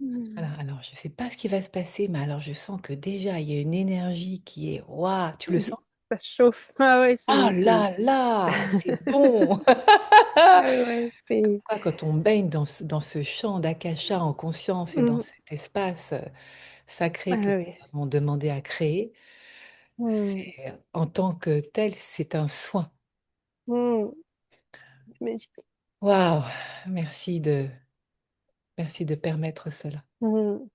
Hmm. Alors, je ne sais pas ce qui va se passer, mais alors je sens que déjà, il y a une énergie qui est... Waouh, tu le sens? Ça chauffe. Ah ouais, Ah c'est... là là, c'est bon! Ah ouais, c'est... Quoi, quand on baigne dans ce champ d'Akasha en conscience et dans Hmm. cet espace Ah sacré que ouais. nous avons demandé à créer, Hmm. en tant que tel, c'est un soin. Hmm. J'imagine. Waouh, merci merci de permettre cela. Hmm.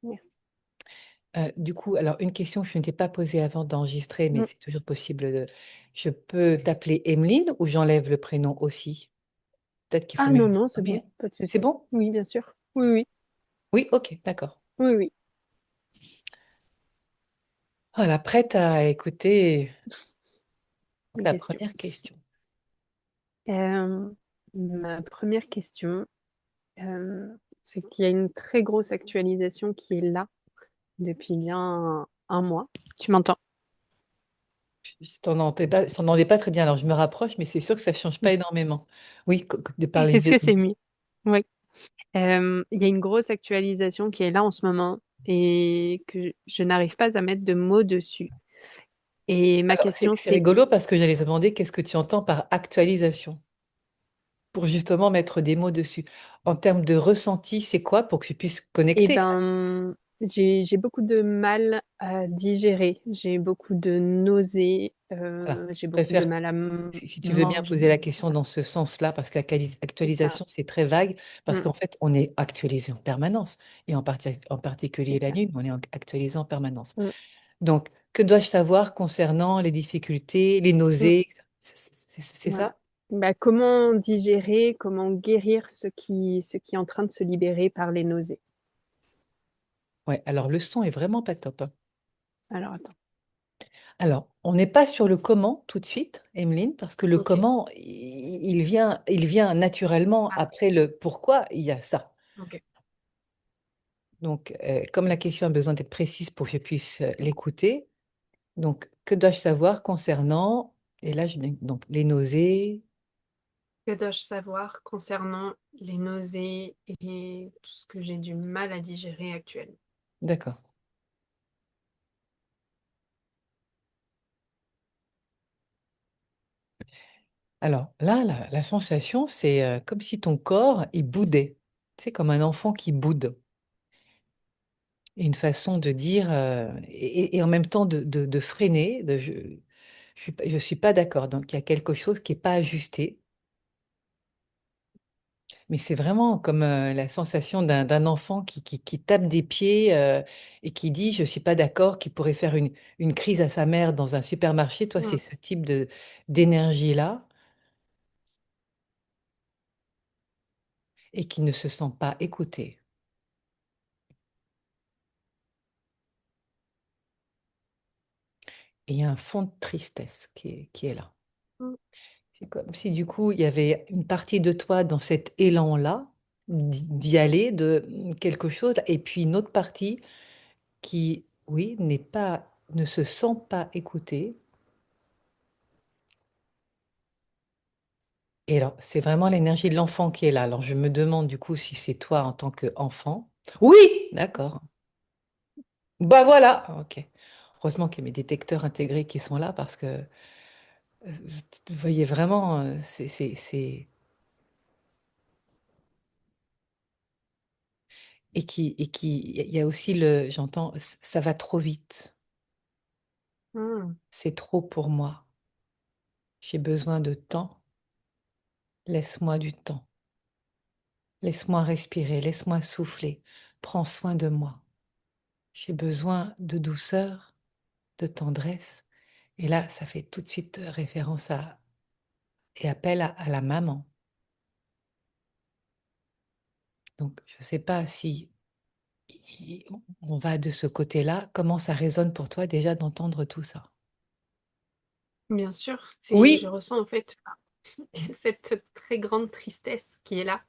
Merci. Du coup, alors une question que je ne t'ai pas posée avant d'enregistrer, mais Hmm. c'est toujours possible je peux t'appeler Emeline ou j'enlève le prénom aussi? Peut-être qu'il faut Ah mieux non, le non, c'est nommer, bon, hein. pas de C'est souci. bon? Oui, bien sûr. Oui, oui, Oui, ok, d'accord. oui, oui, Voilà, prête à écouter une la question. première question. Euh, Ma première question, euh, c'est qu'il y a une très grosse actualisation qui est là depuis bien un mois. Tu m'entends? Je t'entendais pas très bien, alors je me rapproche, mais c'est sûr que ça change pas énormément. Oui, de parler Est-ce mieux. que c'est mieux? Oui. Il y a une grosse actualisation qui est là en ce moment et que je n'arrive pas à mettre de mots dessus. Et ma Alors, question, c'est c'est, rigolo parce que j'allais te demander qu'est-ce que tu entends par actualisation, pour justement mettre des mots dessus. En termes de ressenti, c'est quoi pour que je puisse eh connecter? ben, j'ai beaucoup de mal à digérer. J'ai beaucoup de nausées. Voilà. J'ai Je beaucoup de préfère, mal à si tu veux bien manger. poser la question dans ce sens-là, parce C'est ça. qu'actualisation, c'est très vague, parce Mm, qu'en fait, on est actualisé en permanence, et en c'est particulier la ça. nuit, on est actualisé en permanence. Mm, Donc, que dois-je savoir concernant les difficultés, les mm, nausées? C'est voilà. ça? Bah, comment digérer, comment guérir ce qui est en train de se libérer par les nausées? Ouais, alors le son est vraiment pas top, hein. Alors, attends. Alors, on n'est pas sur le comment tout de suite, Emeline, parce que le Ok. comment, il vient naturellement Ah, après le pourquoi, il y a ça. ok. Donc, comme la question a besoin d'être précise pour que je puisse l'écouter, donc, que dois-je savoir concernant, et là, donc, les nausées, Que dois-je savoir concernant les nausées et tout ce que j'ai du mal à digérer actuellement? d'accord. Alors là, la sensation, c'est comme si ton corps, il boudait. C'est comme un enfant qui boude. Et une façon de dire, et en même temps de freiner, je suis pas d'accord. Donc, il y a quelque chose qui n'est pas ajusté. Mais c'est vraiment comme la sensation d'un enfant qui tape des pieds et qui dit, je suis pas d'accord, qui pourrait faire une crise à sa mère dans un supermarché. Toi, c'est Hmm. ce type d'énergie-là et qui ne se sent pas écouté. Et il y a un fond de tristesse qui est là. Hmm. C'est comme si du coup, il y avait une partie de toi dans cet élan-là, d'y aller, de quelque chose, et puis une autre partie qui, oui, ne se sent pas écoutée. Et alors, c'est vraiment l'énergie de l'enfant qui est là. Alors, je me demande du coup si c'est toi en tant qu'enfant. Oui, d'accord. Bah voilà. Ok. Heureusement qu'il y a mes détecteurs intégrés qui sont là parce que vous voyez vraiment, il y a aussi j'entends, ça va trop vite. Hmm. C'est trop pour moi. J'ai besoin de temps. Laisse-moi du temps. Laisse-moi respirer. Laisse-moi souffler. Prends soin de moi. J'ai besoin de douceur, de tendresse. Et là, ça fait tout de suite référence et appel à la maman. Donc, je ne sais pas si on va de ce côté-là. Comment ça résonne pour toi déjà d'entendre tout ça? Bien sûr, je Oui. ressens en fait cette très grande tristesse qui est là.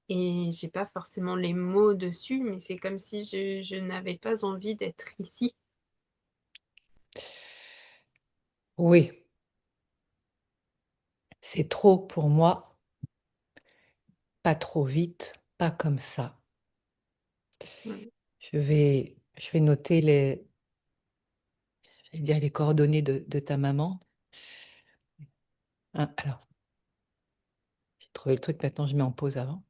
Et j'ai pas forcément les mots dessus, mais c'est comme si je n'avais pas envie d'être ici. Oui, c'est trop pour moi. Pas trop vite, pas comme ça. Mm. Je vais noter je vais dire les coordonnées de ta maman. Hein, alors, j'ai trouvé le truc, maintenant je mets en pause avant.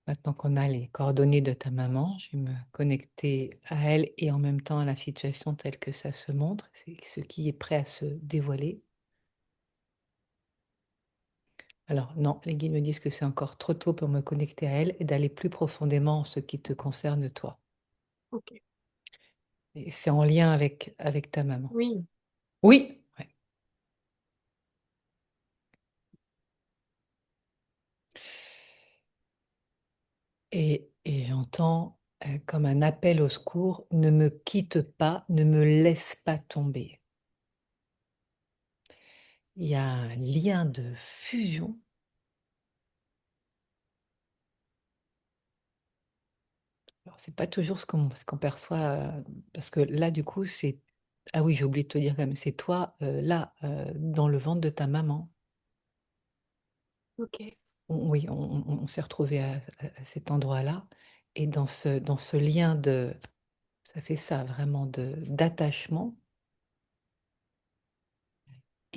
Maintenant qu'on a les coordonnées de ta maman, je vais me connecter à elle et en même temps à la situation telle que ça se montre, c'est ce qui est prêt à se dévoiler. Alors non, les guides me disent que c'est encore trop tôt pour me connecter à elle et d'aller plus profondément en ce qui te concerne toi. Ok. Et c'est en lien avec ta maman. Oui. Oui, ouais. Et j'entends comme un appel au secours, ne me quitte pas, ne me laisse pas tomber. Il y a un lien de fusion. Alors, c'est pas toujours ce qu'on perçoit, parce que là, du coup, c'est... Ah oui, j'ai oublié de te dire quand même, c'est toi, là, dans le ventre de ta maman. Ok. Oui, on s'est retrouvé à cet endroit-là. Et dans ce lien de... Ça fait ça, vraiment, d'attachement.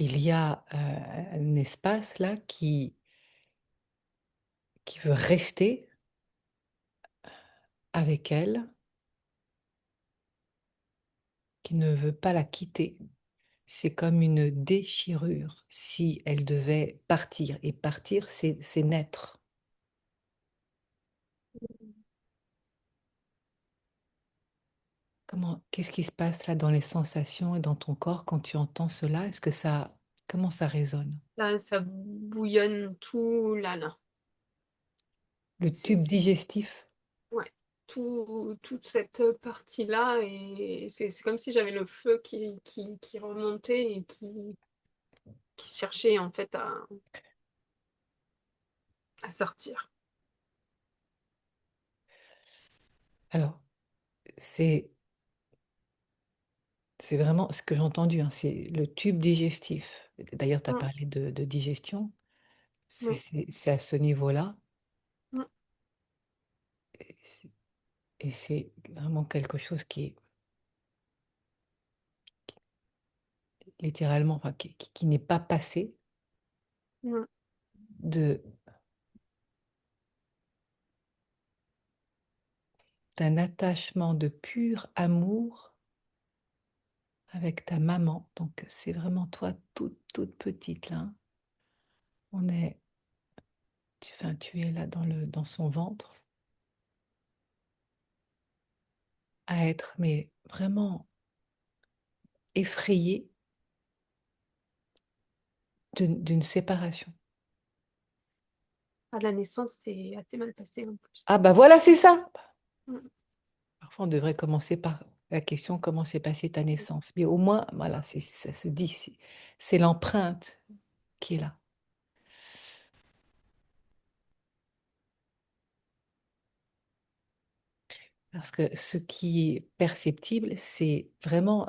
Il y a un espace là qui veut rester avec elle, qui ne veut pas la quitter. C'est comme une déchirure si elle devait partir. Et partir, c'est naître. Qu'est-ce qui se passe là dans les sensations et dans ton corps quand tu entends cela? Comment ça résonne? Ça bouillonne tout là, là. Le C'est, tube digestif? ouais. Toute cette partie-là, et c'est comme si j'avais le feu qui remontait et qui cherchait en fait à sortir. Alors, c'est c'est vraiment ce que j'ai entendu, hein, c'est le tube digestif. D'ailleurs, tu as Mm, parlé de digestion. oui, C'est à ce niveau-là. mm, Et c'est vraiment quelque chose qui est littéralement, enfin, qui n'est pas passé mm, de, d'un attachement de pur amour avec ta maman. Donc, c'est vraiment toi, toute petite, là, hein. On est, enfin, tu es là dans son ventre, à être, mais vraiment effrayée d'une séparation. à la naissance, c'est assez mal passé en plus. Ah, bah voilà, c'est ça! Mm, Parfois, on devrait commencer par la question comment s'est passée ta naissance. Mais au moins, voilà, ça se dit, c'est l'empreinte qui est là. Parce que ce qui est perceptible, c'est vraiment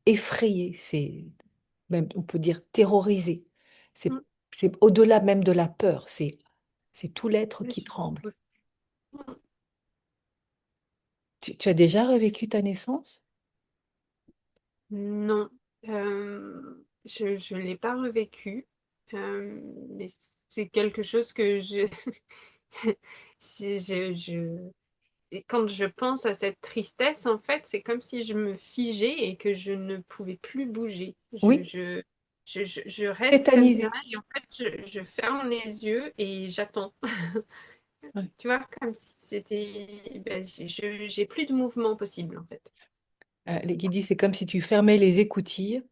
effrayé, c'est même, on peut dire terrorisé. C'est, mm. c'est au-delà même de la peur, c'est tout l'être Je qui suis tremble. poussée. Mm. Tu as déjà revécu ta naissance? Non, je ne l'ai pas revécu, mais c'est quelque chose que je, et quand je pense à cette tristesse, en fait, c'est comme si je me figeais et que je ne pouvais plus bouger. Oui, Je reste comme ça tétanisé. et en fait, je ferme les yeux et j'attends. Ouais. Tu vois, comme si c'était... ben, j'ai plus de mouvement possible, en fait. Les guides disent, c'est comme si tu fermais les écoutilles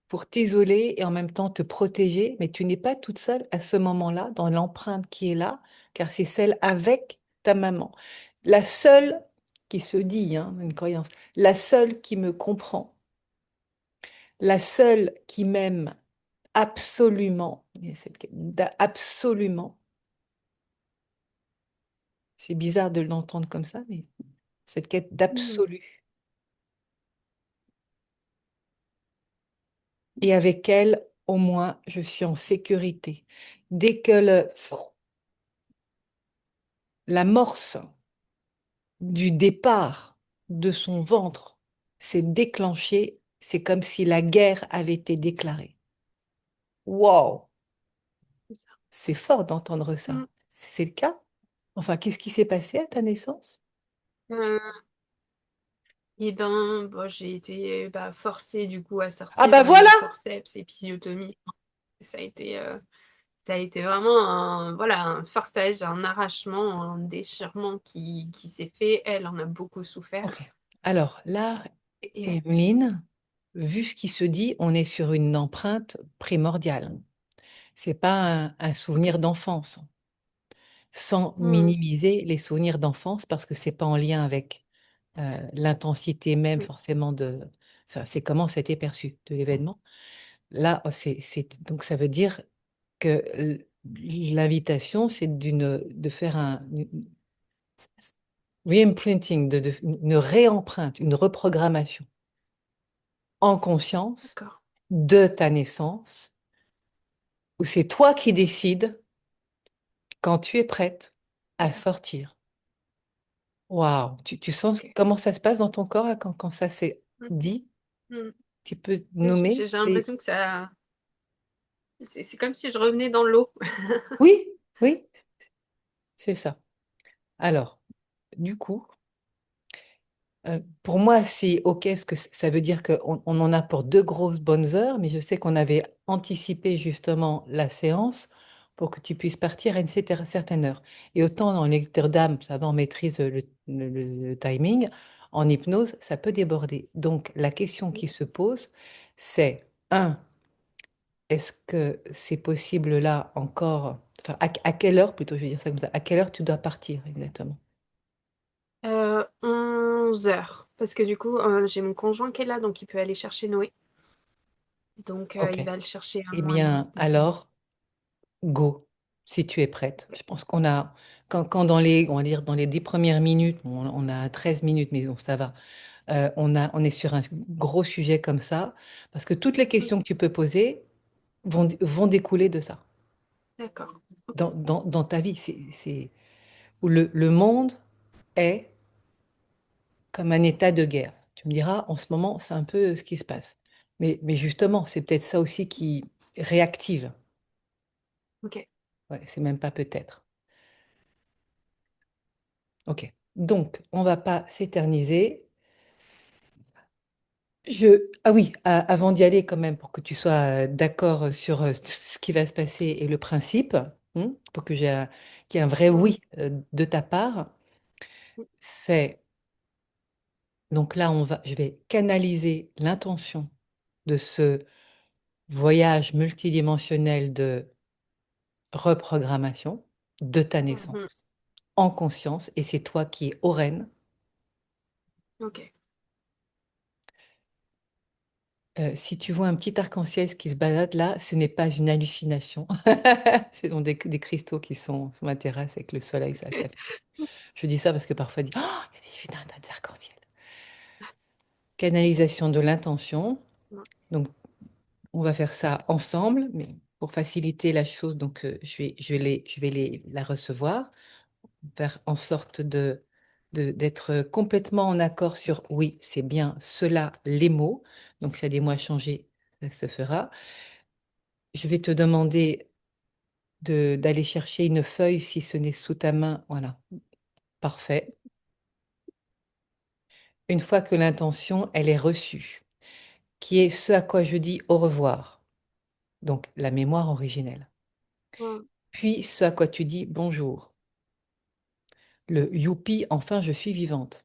pour t'isoler et en même temps te protéger, mais tu n'es pas toute seule à ce moment-là, dans l'empreinte qui est là, car c'est celle avec ta maman. La seule qui se dit, hein, une croyance, la seule qui me comprend, la seule qui m'aime absolument, il y a cette quête absolument, c'est bizarre de l'entendre comme ça, mais cette quête Mhm. d'absolu. Et avec elle, au moins, je suis en sécurité. Dès que le l'amorce du départ de son ventre s'est déclenchée, c'est comme si la guerre avait été déclarée. Wow, c'est fort d'entendre Mm. ça. C'est le cas? Enfin, qu'est-ce qui s'est passé à ta naissance? Euh, et ben, bon, j'ai été bah, forcée du coup à Ah sortir bah voilà! forceps, épisiotomie. Ça a été, euh, Ça a été vraiment un forçage, un arrachement, un déchirement qui s'est fait. Elle en a beaucoup Ok. souffert. Alors là, Et Emeline, vu ce qui se dit, on est sur une empreinte primordiale. C'est pas un souvenir d'enfance, sans mm, minimiser les souvenirs d'enfance parce que c'est pas en lien avec l'intensité même oui, forcément de ça, c'est comment ça a été perçu de l'événement. Là, donc ça veut dire que l'invitation, c'est de faire un re-imprinting, une réempreinte, une reprogrammation en conscience d'accord. de ta naissance, où c'est toi qui décides quand tu es prête à sortir. Waouh, tu sens Ok. comment ça se passe dans ton corps là, quand ça s'est Mm, dit? mm. Tu peux J'ai nommer les... l'impression que ça. C'est comme si je revenais dans l'eau. Oui, oui, c'est ça. Alors, du coup, pour moi, c'est OK parce que ça veut dire qu'on en a pour 2 grosses bonnes heures, mais je sais qu'on avait anticipé justement la séance pour que tu puisses partir à une certaine heure. Et autant dans lecture d'âme, ça va, on maîtrise le timing, en hypnose, ça peut déborder. Donc, la question qui se pose, c'est, un, est-ce que c'est possible là encore, enfin, à quelle heure, plutôt, je vais dire ça comme ça, à quelle heure tu dois partir exactement? 11 heures. Parce que du coup, j'ai mon conjoint qui est là, donc il peut aller chercher Noé. Donc OK. il va le chercher à Eh moins 10 bien, normalement. alors, go, si tu es prête. Je pense qu'on a, quand dans les, on va dire dans les 10 premières minutes, on a 13 minutes, mais bon, ça va. On est sur un gros sujet comme ça, parce que toutes les Mm, questions que tu peux poser vont découler de ça, d'accord. Ok. dans ta vie. C'est où le monde est comme un état de guerre. Tu me diras, en ce moment, c'est un peu ce qui se passe. Mais justement, c'est peut-être ça aussi qui réactive. Ok. Ouais, c'est même pas peut-être. Ok. Donc, on va pas s'éterniser. Ah oui, avant d'y aller quand même, pour que tu sois d'accord sur ce qui va se passer et le principe, pour que qu'il y ait un vrai Mm, oui de ta part, mm, c'est donc là je vais canaliser l'intention de ce voyage multidimensionnel de reprogrammation de ta mhm. naissance en conscience, et c'est toi qui es Aurène. Ok. Si tu vois un petit arc-en-ciel qui se balade là, ce n'est pas une hallucination. Ce sont des cristaux qui sont sur ma terrasse avec le soleil. Je dis ça parce que parfois, on dit, oh, il y a des arc-en-ciel. Canalisation de l'intention. Mm, Donc, on va faire ça ensemble, mais pour faciliter la chose, donc je vais la recevoir, faire en sorte d'être complètement en accord sur oui, c'est bien cela, les mots. Donc, ça des mots à changer, ça se fera. Je vais te demander d'aller chercher une feuille si ce n'est sous ta main. Voilà, parfait. Une fois que l'intention, elle est reçue, qui est ce à quoi je dis au revoir, donc la mémoire originelle. mm. Puis ce à quoi tu dis bonjour, le youpi, enfin je suis vivante.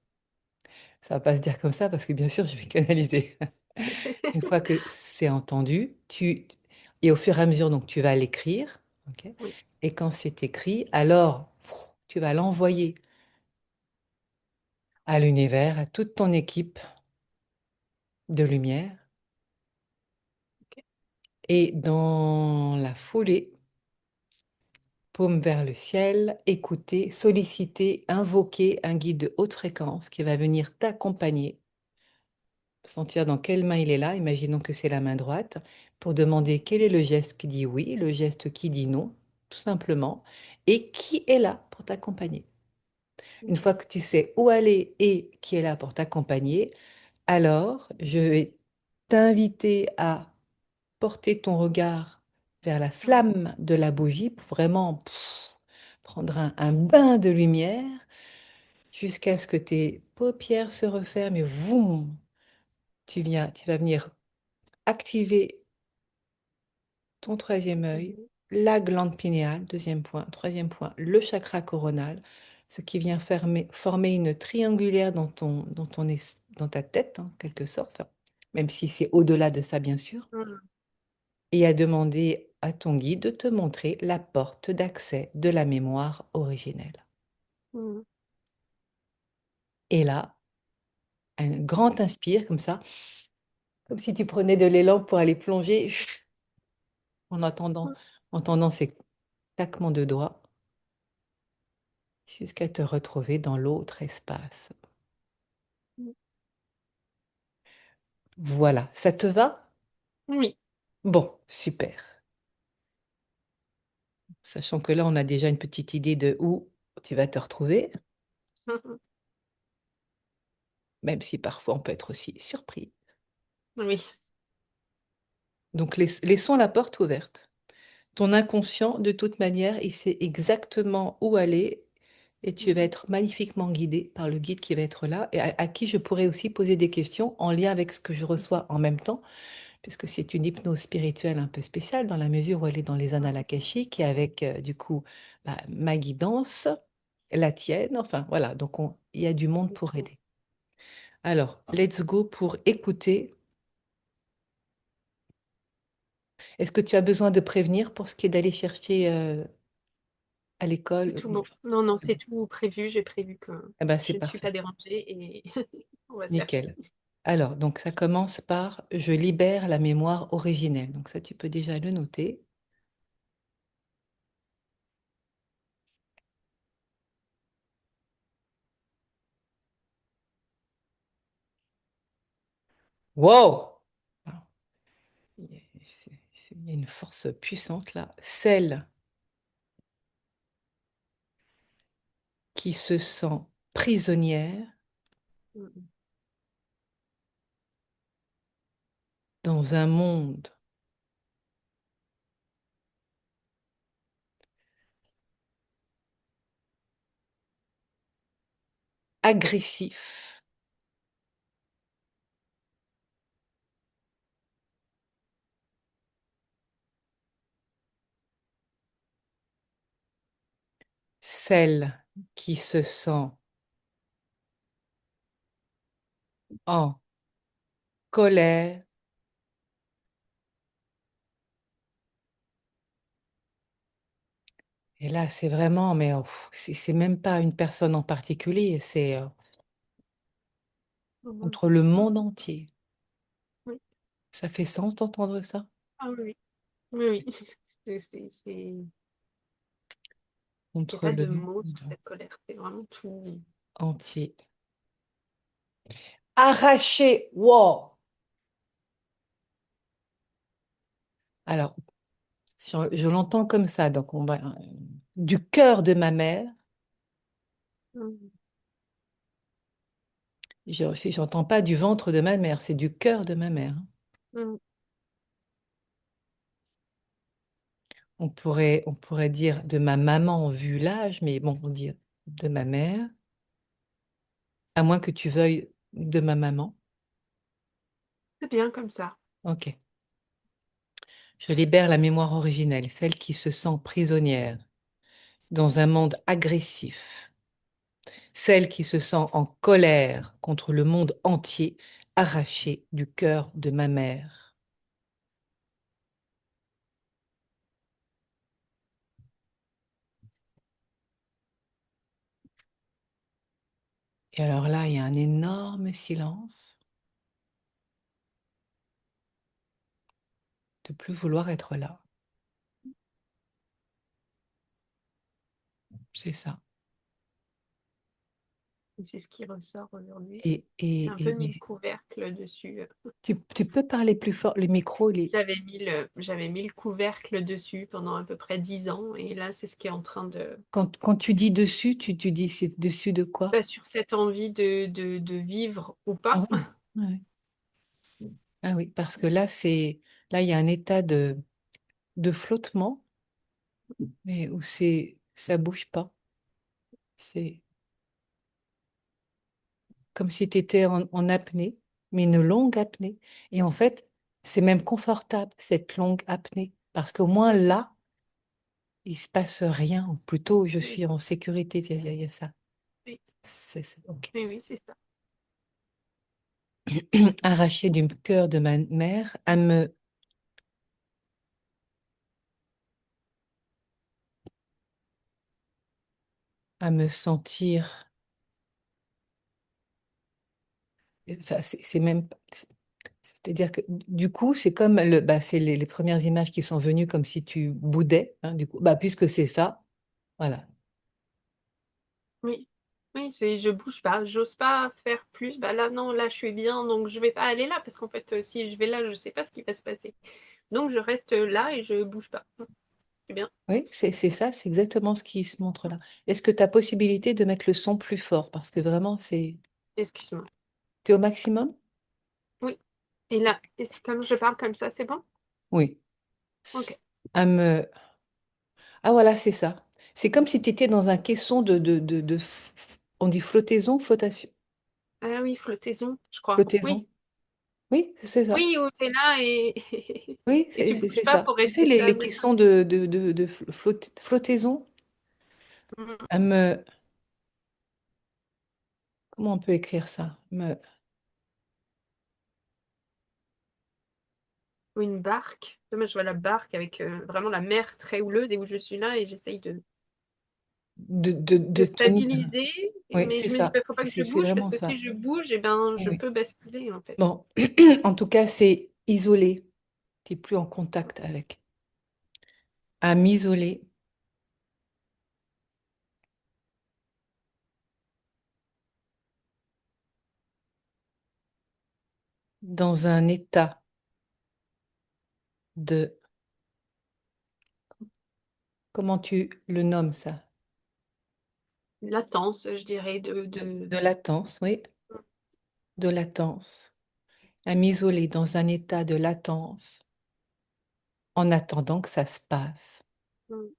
Ça va pas se dire comme ça parce que bien sûr je vais canaliser. Une fois que c'est entendu, et au fur et à mesure donc tu vas l'écrire, ok. Oui. Et quand c'est écrit, alors tu vas l'envoyer à l'univers, à toute ton équipe de lumière. Ok. Et dans la foulée, paume vers le ciel, écouter, solliciter, invoquer un guide de haute fréquence qui va venir t'accompagner, sentir dans quelle main il est là, imaginons que c'est la main droite, pour demander quel est le geste qui dit oui, le geste qui dit non, tout simplement, et qui est là pour t'accompagner. Une fois que tu sais où aller et qui est là pour t'accompagner, alors je vais t'inviter à porter ton regard vers la Mhm. flamme de la bougie pour vraiment prendre un bain de lumière jusqu'à ce que tes paupières se referment et voum, tu vas venir activer ton troisième œil, Mhm. la glande pinéale, deuxième point, troisième point, le chakra coronal, ce qui vient former une triangulaire dans ta tête, en quelque sorte, même si c'est au-delà de ça, bien sûr, Mhm. et à demander à ton guide de te montrer la porte d'accès de la mémoire originelle. Mhm. Et là, un grand inspire comme ça, comme si tu prenais de l'élan pour aller plonger en attendant, entendant ces claquements de doigts jusqu'à te retrouver dans l'autre espace. Mhm. Voilà, ça te va? Oui. Bon, super. Sachant que là, on a déjà une petite idée de où tu vas te retrouver, Mhm. même si parfois on peut être aussi surpris. Oui. Donc, laissons la porte ouverte. Ton inconscient, de toute manière, il sait exactement où aller et tu vas Mhm. être magnifiquement guidé par le guide qui va être là et à qui je pourrais aussi poser des questions en lien avec ce que je reçois en même temps, puisque c'est une hypnose spirituelle un peu spéciale dans la mesure où elle est dans les annales akashiques et avec du coup ma guidance, la tienne, enfin voilà, donc il y a du monde pour Mhm. aider. Alors, let's go pour écouter. Est-ce que tu as besoin de prévenir pour ce qui est d'aller chercher à C'est l'école? tout bon. Non, non, c'est tout prévu. J'ai prévu que Eh ben, c'est je ne suis pas parfait. dérangée et on va chercher. Nickel. Alors, donc ça commence par je libère la mémoire originelle. Donc ça, tu peux déjà le noter. Wow! Alors, il y a une force puissante là. Celle qui se sent prisonnière Mhm. dans un monde agressif, celle qui se sent en colère, et là c'est vraiment, mais c'est même pas une personne en particulier, c'est Mhm. contre le monde entier. Oui. Ça fait sens d'entendre ça? Ah oui, oui, oui. Oui. Il n'y a Contre pas le de mots sur monde cette colère. C'est vraiment tout. entier. Arraché, wow! Alors, si je l'entends comme ça, donc on va du cœur de ma mère. Mhm. Si j'entends pas du ventre de ma mère, c'est du cœur de ma mère, hein. Mhm. On pourrait dire de ma maman vu l'âge, mais bon, on dit de ma mère, à moins que tu veuilles de ma maman. C'est bien comme ça. Ok. Je libère la mémoire originelle, celle qui se sent prisonnière dans un monde agressif, celle qui se sent en colère contre le monde entier, arrachée du cœur de ma mère. Et alors là, il y a un énorme silence, de plus vouloir être là. C'est ça. C'est ce qui ressort aujourd'hui. Et, J'ai et, un peu mis le mais couvercle dessus. tu peux parler plus fort, le micro, J'avais mis le couvercle dessus pendant à peu près 10 ans et là, c'est ce qui est en train de... quand tu dis dessus, tu dis c'est dessus de quoi? Bah, sur cette envie de vivre ou Ah pas. oui, ouais. Ah oui, parce que là, il y a un état de flottement, mais où ça bouge pas. C'est comme si tu étais en apnée, mais une longue apnée. Et en fait, c'est même confortable, cette longue apnée, parce qu'au moins là, il se passe rien, ou plutôt je Oui, suis en sécurité, il y a ça. oui, Ok. oui, oui, c'est ça. Arraché du cœur de ma mère à me sentir. Enfin, c'est même. C'est-à-dire que du coup, c'est comme c'est les premières images qui sont venues comme si tu boudais, hein, du coup. Bah, puisque c'est ça, voilà. Oui, oui, je bouge pas, j'ose pas faire plus. Bah là, non, là, je suis bien, donc je vais pas aller là parce qu'en fait, si je vais là, je sais pas ce qui va se passer. Donc, je reste là et je bouge pas. C'est bien. Oui, c'est ça, c'est exactement ce qui se montre là. Est-ce que tu as possibilité de mettre le son plus fort? Parce que vraiment, Excuse-moi. t'es au maximum? Oui. Et là, et c'est comme je parle comme ça, c'est bon? Oui. Ok. À me... Ah voilà, c'est ça. C'est comme si tu étais dans un caisson on dit flottaison, flottation, Ah oui, flottaison, je crois. Oui. flottaison. Oui, c'est ça. Oui, où t'es là et Oui, et c'est tu c'est- bouges c'est pas ça. pour Tu sais, rester les stable. caissons de flottaison, Mm. à me... Comment on peut écrire ça? Ou une barque. Moi, je vois la barque avec vraiment la mer très houleuse et où je suis là et j'essaye de De tenir. stabiliser. Oui, Mais c'est je me dis, ça. bah, faut pas que je C'est bouge parce vraiment que si ça. je bouge, eh ben, Oui, je oui. peux basculer en fait. Bon, en tout cas, c'est isolé. Tu n'es plus en contact avec. À m'isoler dans un état de, comment tu le nommes ça? Latence, je dirais, De latence, oui, de latence. À m'isoler dans un état de latence en attendant que ça se passe. Mm,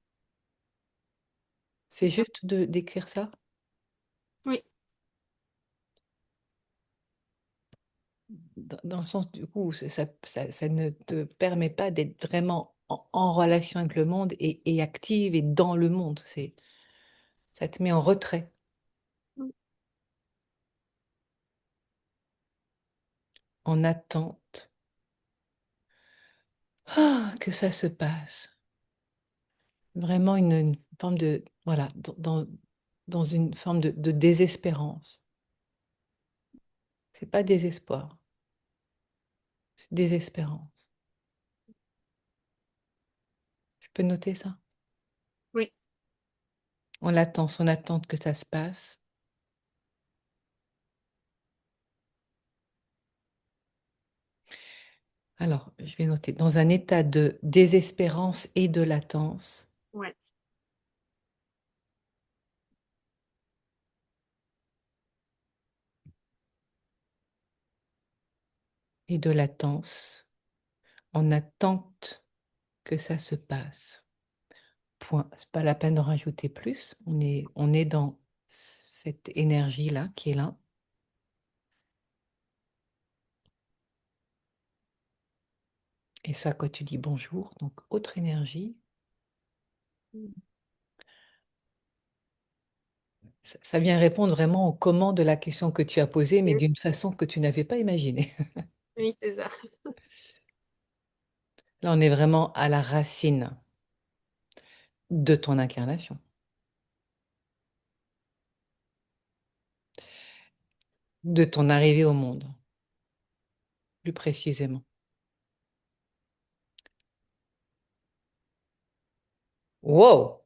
C'est c'est ça. juste d'écrire ça? Oui, Dans le sens du coup, où ça ne te permet pas d'être vraiment en relation avec le monde et active et dans le monde. Ça te met en retrait, mm, en attente. Que ça se passe. Vraiment une forme de, voilà, dans une forme de désespérance. C'est pas désespoir, c'est désespérance. Je peux noter ça? oui, On attend que ça se passe. Alors, je vais noter dans un état de désespérance et de latence. ouais. Et de latence, en attente que ça se passe. Point. C'est pas la peine d'en rajouter plus. On est dans cette énergie-là qui est là. Et ça, quand tu dis bonjour, donc autre énergie, Mm. ça vient répondre vraiment au comment de la question que tu as posée, mais Oui, d'une façon que tu n'avais pas imaginée. oui, c'est ça. Là, on est vraiment à la racine de ton incarnation, de ton arrivée au monde, plus précisément. Wow!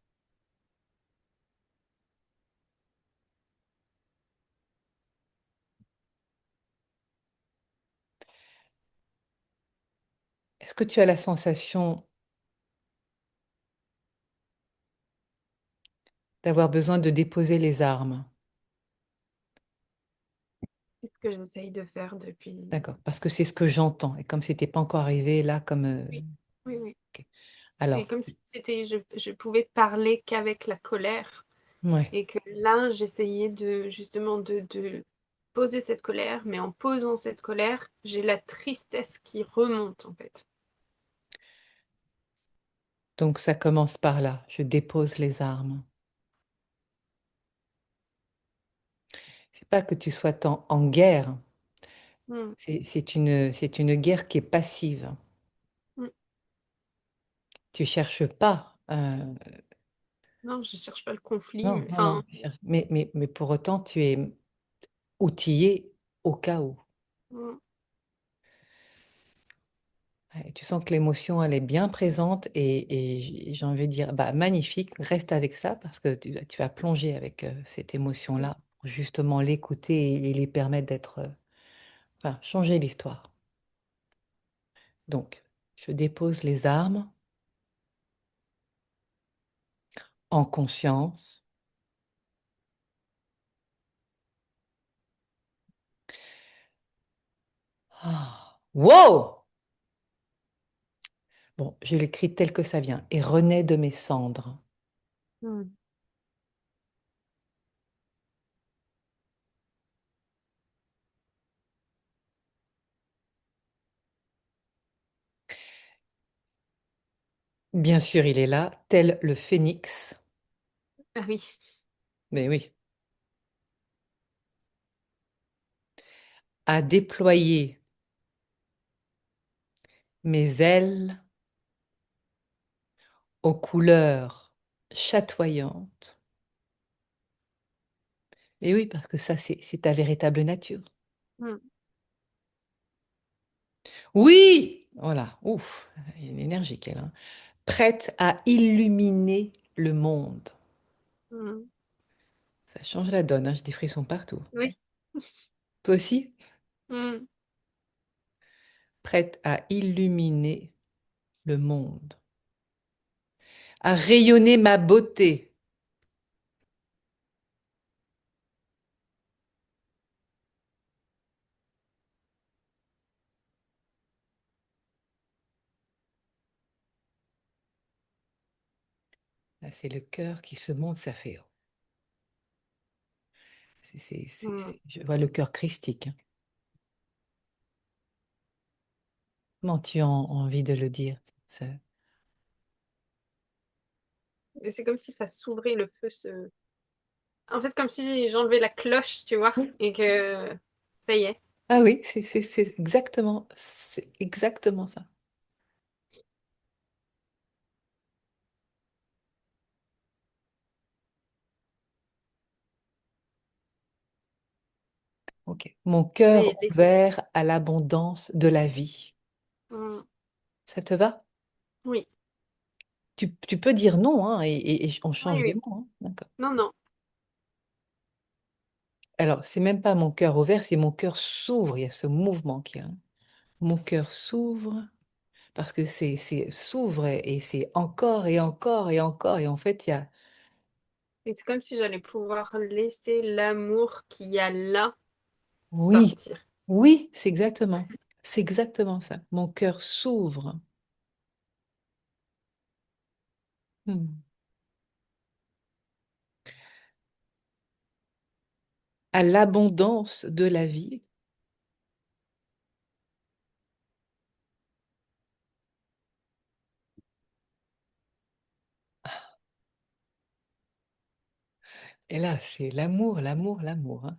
Est-ce que tu as la sensation d'avoir besoin de déposer les armes? C'est ce que j'essaye de faire depuis. D'accord, parce que c'est ce que j'entends. Et comme c'était pas encore arrivé là, comme... Oui, oui, oui. ok. C'est Alors, comme si je pouvais parler qu'avec la colère. ouais. Et que là, j'essayais de justement de poser cette colère, mais en posant cette colère, j'ai la tristesse qui remonte en fait. Donc ça commence par là. Je dépose les armes. C'est pas que tu sois en guerre. Mm, C'est une guerre qui est passive. mm. Tu cherches pas. Non, je cherche pas le conflit, Non, mais non, non. enfin, Mais pour autant, tu es outillé au cas où. mm, Ouais, tu sens que l'émotion, elle est bien présente et j'ai envie de dire, bah, magnifique, reste avec ça parce que tu vas plonger avec cette mm, émotion-là pour justement l'écouter et lui permettre d'être, enfin, changer l'histoire. Donc, je dépose les armes en conscience. Ah, wow! Bon, je l'écris tel que ça vient et renaît de mes cendres. mm. Bien sûr, il est là, tel le phénix. Ah oui. Mais oui, à déployer mes ailes aux couleurs chatoyantes. Et oui, parce que ça, c'est ta véritable nature. Mm, Oui! Voilà, ouf, il y a une énergie qu'elle a. Prête à illuminer le monde. mm. Ça change la donne, hein, j'ai des frissons partout. Oui. Toi aussi? Mm. Prête à illuminer le monde. À rayonner ma beauté. Là, c'est le cœur qui se monte, ça fait. Oh. Mm. Je vois le cœur christique, hein. Comment tu as envie de le dire? Ça- Et c'est comme si ça s'ouvrait le feu. En fait, comme si j'enlevais la cloche, tu vois, et que ça y est. Ah oui, c'est exactement ça. Ok. Mon cœur Les... ouvert à l'abondance de la vie. Mm. Ça te va? Oui, Tu peux dire non, hein, et on oui, change des oui. mots, hein. D'accord. Non, non. Alors, c'est même pas mon cœur ouvert, c'est mon cœur s'ouvre. Il y a ce mouvement qui est là. Mon cœur s'ouvre parce que c'est s'ouvre et c'est encore et encore et encore. Et en fait, il y a Et c'est comme si j'allais pouvoir laisser l'amour qu'il y a là oui, sortir. oui, c'est exactement ça. Mon cœur s'ouvre. Hmm. À l'abondance de la vie. Et là, c'est l'amour, l'amour, l'amour, hein.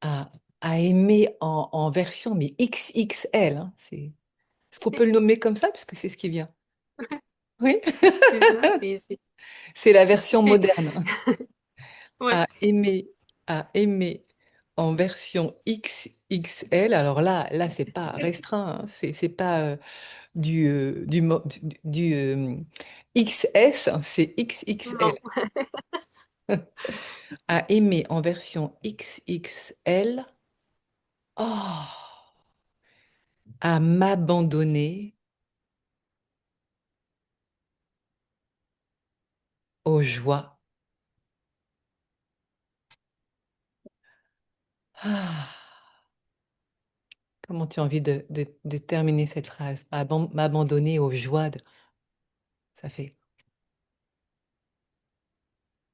À, à aimer en version mais XXL, hein. Est-ce qu'on peut le nommer comme ça? Puisque c'est ce qui vient. Oui, C'est ça, c'est la version moderne. Ouais. À aimer, à aimer en version XXL. Alors là, c'est pas restreint, hein. C'est pas du XS, hein, c'est XXL. Non. À aimer en version XXL. Oh, à m'abandonner. aux joies. Ah, comment tu as envie de terminer cette phrase? M'abandonner aux joies. Ça fait.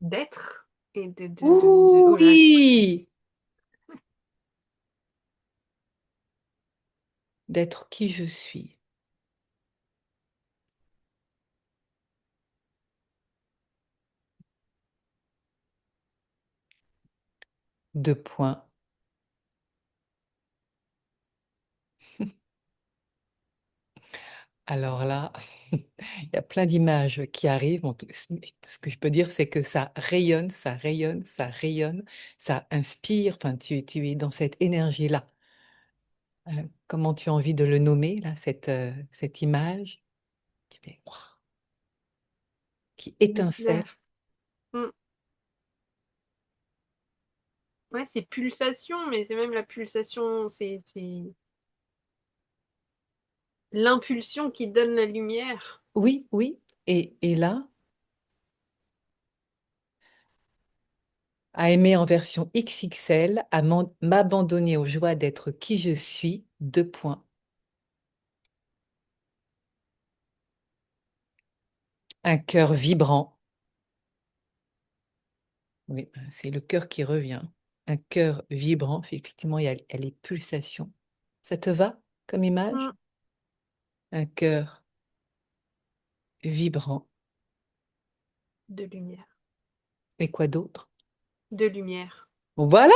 D'être et oh là, Oui! D'être qui je suis. Deux points. Alors là, il y a plein d'images qui arrivent. Bon, ce que je peux dire, c'est que ça rayonne, ça rayonne, ça rayonne, ça inspire. Enfin, tu es dans cette énergie-là. Comment tu as envie de le nommer, là, cette image qui fait, ouah, qui étincelle? la- mm. Ouais, c'est pulsation, mais c'est même la pulsation, c'est l'impulsion qui donne la lumière. Oui, oui. Et là, à aimer en version XXL, m'abandonner aux joies d'être qui je suis, deux points. Un cœur vibrant. Oui, c'est le cœur qui revient. Un cœur vibrant, effectivement, il y a les pulsations. Ça te va comme image? Mm. Un cœur vibrant. De lumière, Et quoi d'autre? de lumière. Voilà,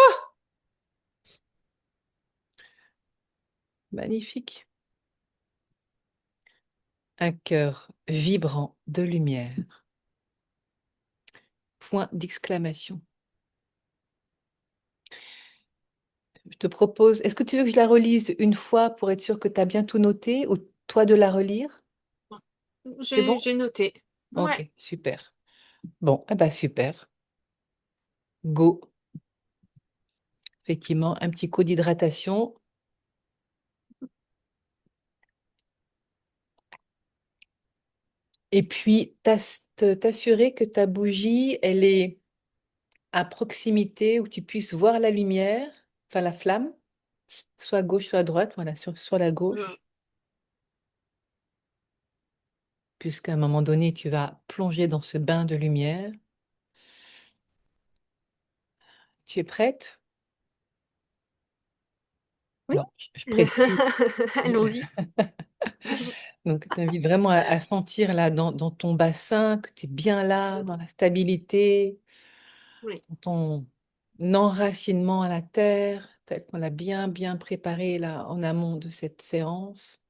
magnifique. Un cœur vibrant de lumière. Point d'exclamation. Je te propose, est-ce que tu veux que je la relise une fois pour être sûr que tu as bien tout noté ou toi de la relire? C'est bon? J'ai noté. Ouais. Ok, super. Bon, eh ben super. Go. Effectivement, un petit coup d'hydratation. Et puis, t'assurer que ta bougie, elle est à proximité où tu puisses voir la lumière, enfin la flamme, soit à gauche, soit à droite, voilà, sur la Mm. gauche, puisqu'à un moment donné, tu vas plonger dans ce bain de lumière. Tu es prête? Oui. Alors, je précise. Allons-y. Donc, je t'invite vraiment à sentir là dans ton bassin que tu es bien là, dans la stabilité, Oui. dans ton enracinement à la terre, tel qu'on l'a bien, bien préparé là en amont de cette séance.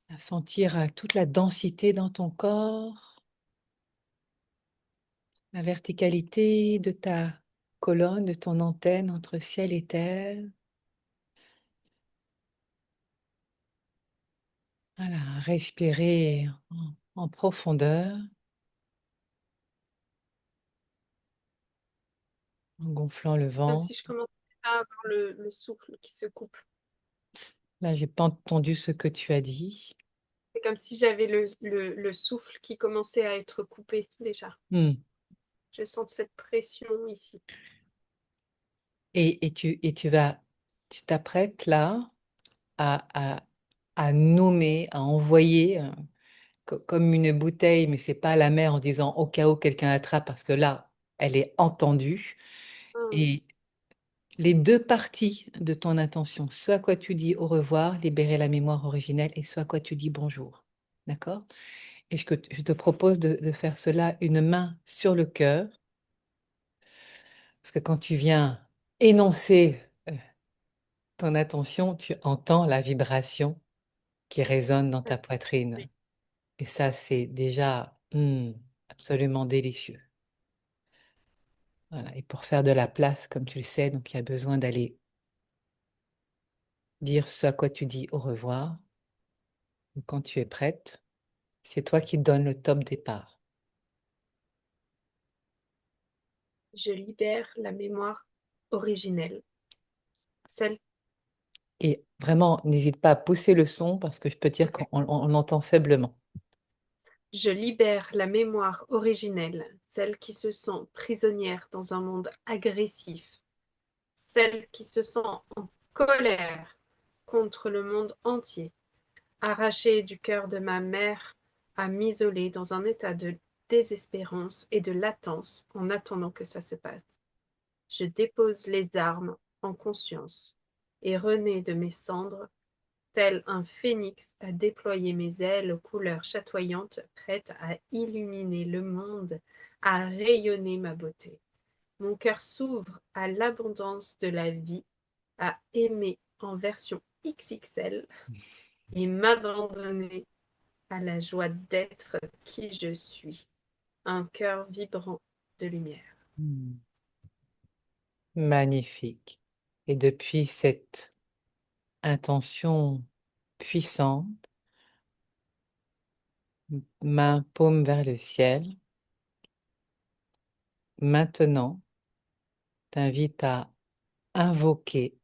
À sentir toute la densité dans ton corps, la verticalité de ta colonne, de ton antenne entre ciel et terre. Voilà, respirer en profondeur, en gonflant le Comme ventre. si je commençais à avoir le souffle qui se coupe. Là, j'ai pas entendu ce que tu as dit. C'est comme si j'avais le souffle qui commençait à être coupé déjà. Hmm. Je sens cette pression ici. Tu t'apprêtes là à, à, à nommer, à envoyer comme une bouteille, mais c'est pas à la mer en disant au cas où quelqu'un l'attrape parce que là, elle est entendue. Mm. Et les deux parties de ton intention, ce à quoi tu dis au revoir, libérer la mémoire originelle, et ce à quoi tu dis bonjour. D'accord? Et je te propose de faire cela une main sur le cœur, parce que quand tu viens énoncer ton intention, tu entends la vibration qui résonne dans ta poitrine. Oui. Et ça, c'est déjà absolument délicieux. Voilà. Et pour faire de la place, comme tu le sais, donc il y a besoin d'aller dire ce à quoi tu dis au revoir. Donc, quand tu es prête, c'est toi qui donnes le top départ. Je libère la mémoire originelle. Celle. Et vraiment, n'hésite pas à pousser le son parce que je peux dire Ok. qu'on on l'entend faiblement. Je libère la mémoire originelle, celle qui se sent prisonnière dans un monde agressif, celle qui se sent en colère contre le monde entier, arrachée du cœur de ma mère à m'isoler dans un état de désespérance et de latence en attendant que ça se passe. Je dépose les armes en conscience et renais de mes cendres, tel un phénix à déployer mes ailes aux couleurs chatoyantes, prête à illuminer le monde, à rayonner ma beauté. Mon cœur s'ouvre à l'abondance de la vie, à aimer en version XXL et m'abandonner à la joie d'être qui je suis. Un cœur vibrant de lumière. Hmm. Magnifique. Et depuis cette intention puissante, main paume vers le ciel, maintenant, t'invite à invoquer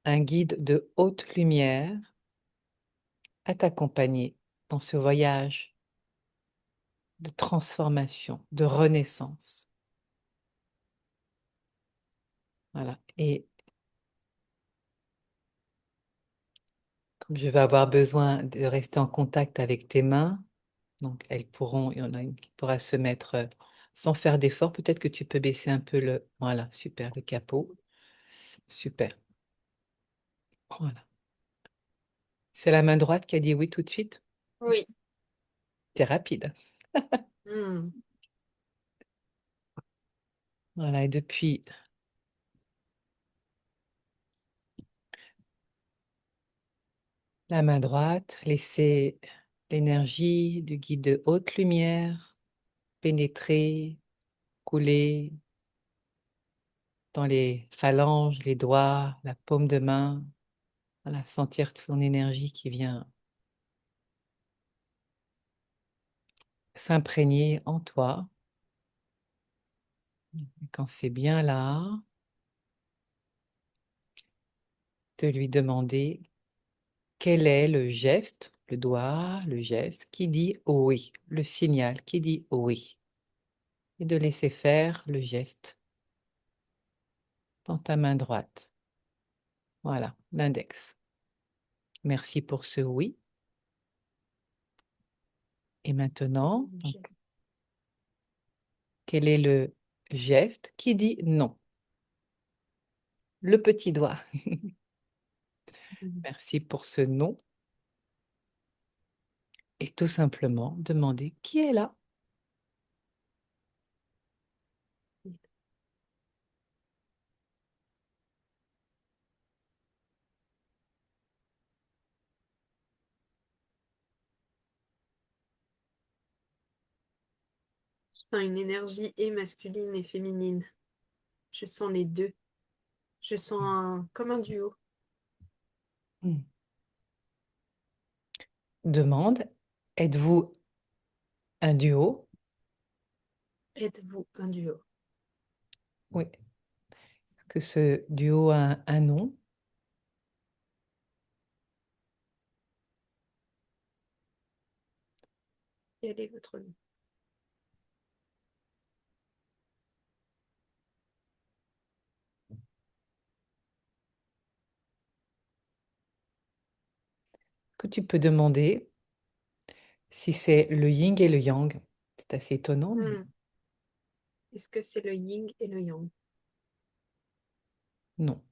un guide de haute lumière à t'accompagner dans ce voyage de transformation, de renaissance. Voilà. Et comme je vais avoir besoin de rester en contact avec tes mains, donc elles pourront, il y en a une qui pourra se mettre sans faire d'effort. Peut-être que tu peux baisser un peu le, voilà, super, le capot. Super. Voilà. C'est la main droite qui a dit oui tout de suite. Oui. C'est rapide. Hmm. Voilà. Et depuis la main droite, laissez l'énergie du guide de haute lumière pénétrer, couler dans les phalanges, les doigts, la paume de main. Voilà, sentir son énergie qui vient s'imprégner en toi. Et quand c'est bien là, de lui demander quel est le geste, le doigt, le geste qui dit oui, le signal qui dit oui. Et de laisser faire le geste dans ta main droite. Voilà, l'index. Merci pour ce oui. Et maintenant, donc, quel est le geste qui dit non? Le petit doigt. Merci pour ce non. Et tout simplement demander qui est là. Je sens une énergie et masculine et féminine. Je sens les deux. Je sens comme un duo. Hmm. Demande, êtes-vous un duo? Êtes-vous un duo? Oui. Est-ce que ce duo a un nom? Quel est votre nom? Que tu peux demander si c'est le yin et le yang. C'est assez étonnant, mais Hmm. Est-ce que c'est le yin et le yang? non.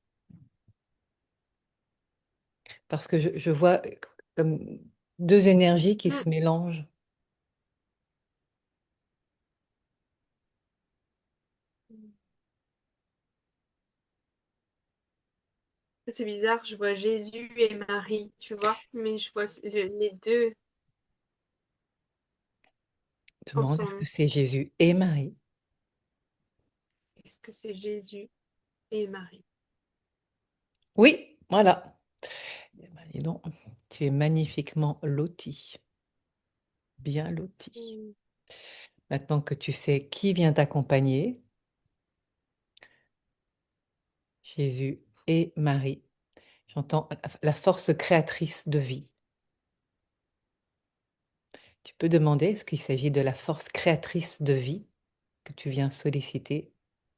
Parce que je vois comme deux énergies qui Hmm. se mélangent. C'est bizarre, je vois Jésus et Marie, tu vois, mais je vois les deux Demande, est-ce que ensemble. c'est Jésus et Marie? Est-ce que c'est Jésus et Marie? Oui, voilà. Eh ben, dis donc, tu es magnifiquement loti, bien loti. Hmm. Maintenant que tu sais qui vient t'accompagner, Jésus et Marie, j'entends la force créatrice de vie. Tu peux demander, est-ce qu'il s'agit de la force créatrice de vie que tu viens solliciter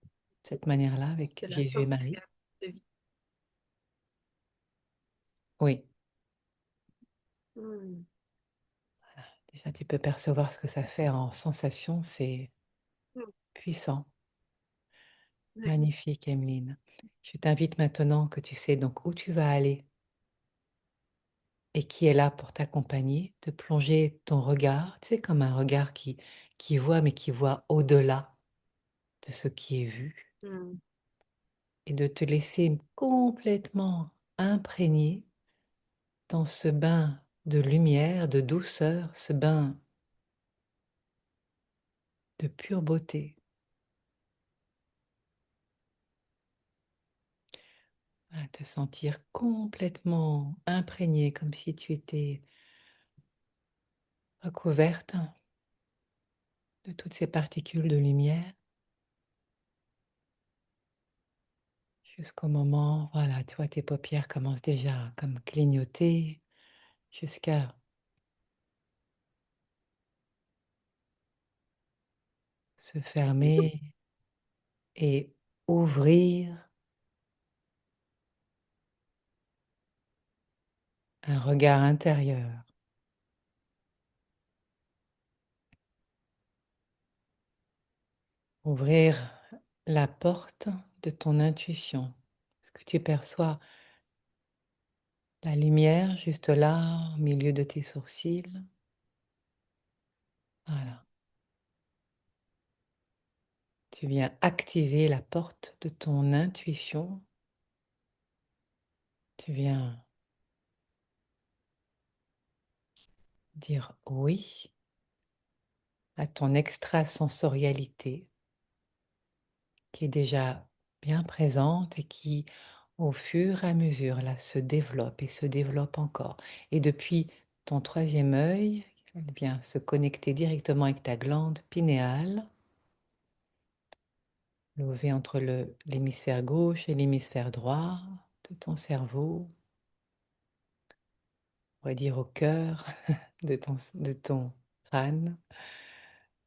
de cette manière-là avec de la Jésus et force Marie? créatrice de vie. Oui, Hmm. déjà tu peux percevoir ce que ça fait en sensation, c'est Hmm. puissant, Ouais. magnifique, Emeline. Je t'invite maintenant que tu sais donc où tu vas aller et qui est là pour t'accompagner, de plonger ton regard, tu sais, comme un regard qui voit, mais qui voit au-delà de ce qui est vu, Hmm. et de te laisser complètement imprégner dans ce bain de lumière, de douceur, ce bain de pure beauté. À te sentir complètement imprégné, comme si tu étais recouverte de toutes ces particules de lumière, jusqu'au moment, voilà, tu vois, tes paupières commencent déjà à comme clignoter, jusqu'à se fermer et ouvrir un regard intérieur. Ouvrir la porte de ton intuition. Est-ce que tu perçois la lumière juste là, au milieu de tes sourcils? Voilà. Tu viens activer la porte de ton intuition. Tu viens dire oui à ton extrasensorialité qui est déjà bien présente et qui, au fur et à mesure, là, se développe et se développe encore. Et depuis ton troisième œil, elle vient se connecter directement avec ta glande pinéale, levée entre l'hémisphère gauche et l'hémisphère droit de ton cerveau, on va dire au cœur de ton crâne,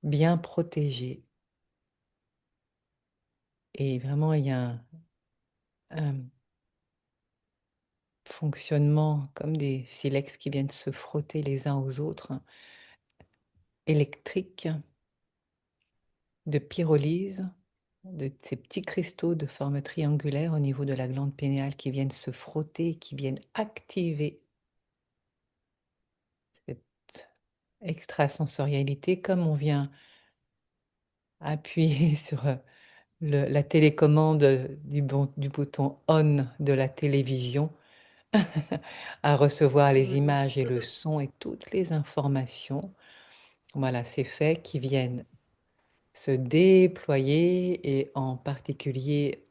bien protégé. Et vraiment, il y a un fonctionnement comme des silex qui viennent se frotter les uns aux autres, électriques, de pyrolyse, de ces petits cristaux de forme triangulaire au niveau de la glande pénéale qui viennent se frotter, qui viennent activer cette extrasensorialité, comme on vient appuyer sur la télécommande du bouton on de la télévision à recevoir les Ouais. images et le son et toutes les informations. Voilà, ces faits qui viennent se déployer et en particulier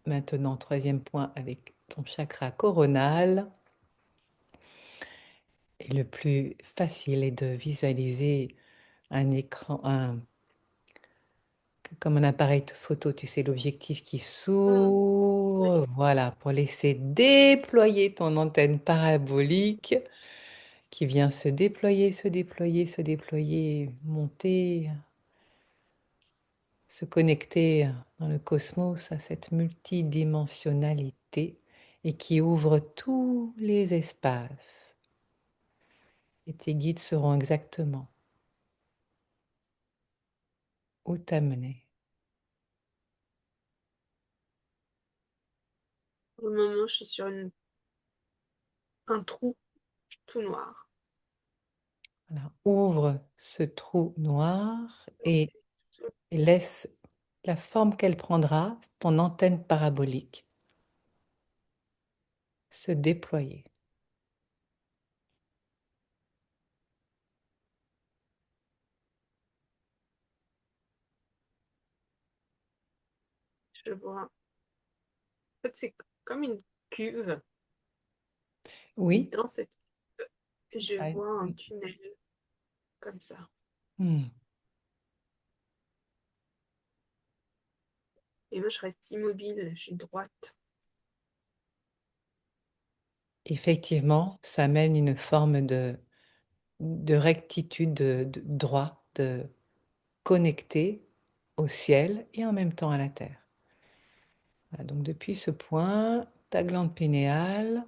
maintenant, troisième point avec ton chakra coronal. Et le plus facile est de visualiser un écran, comme un appareil photo, tu sais, l'objectif qui Hmm. s'ouvre, voilà, pour laisser déployer ton antenne parabolique qui vient se déployer, se déployer, se déployer, monter, se connecter dans le cosmos à cette multidimensionnalité et qui ouvre tous les espaces. Et tes guides sauront exactement où t'amener. Pour le moment, je suis sur un trou tout noir. Voilà. Ouvre ce trou noir et laisse la forme qu'elle prendra, ton antenne parabolique, se déployer. Je vois. En fait, c'est comme une cuve. Et Oui, dans cette cuve, c'est je ça. vois un tunnel comme ça. Hmm. Et moi, je reste immobile, je suis droite. Effectivement, ça mène une forme de de rectitude, de droit, de connecter au ciel et en même temps à la terre. Voilà, donc depuis ce point, ta glande pinéale,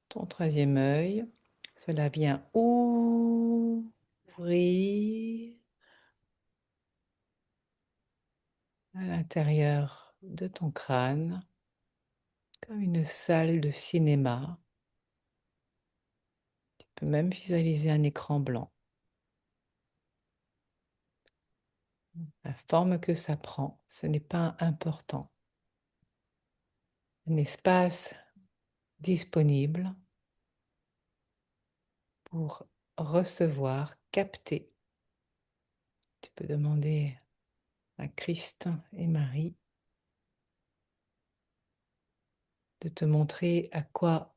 ton troisième œil, cela vient ouvrir à l'intérieur de ton crâne, comme une salle de cinéma. Tu peux même visualiser un écran blanc. La forme que ça prend, ce n'est pas important. Un espace disponible pour recevoir, capter. Tu peux demander à Christ et Marie de te montrer à quoi,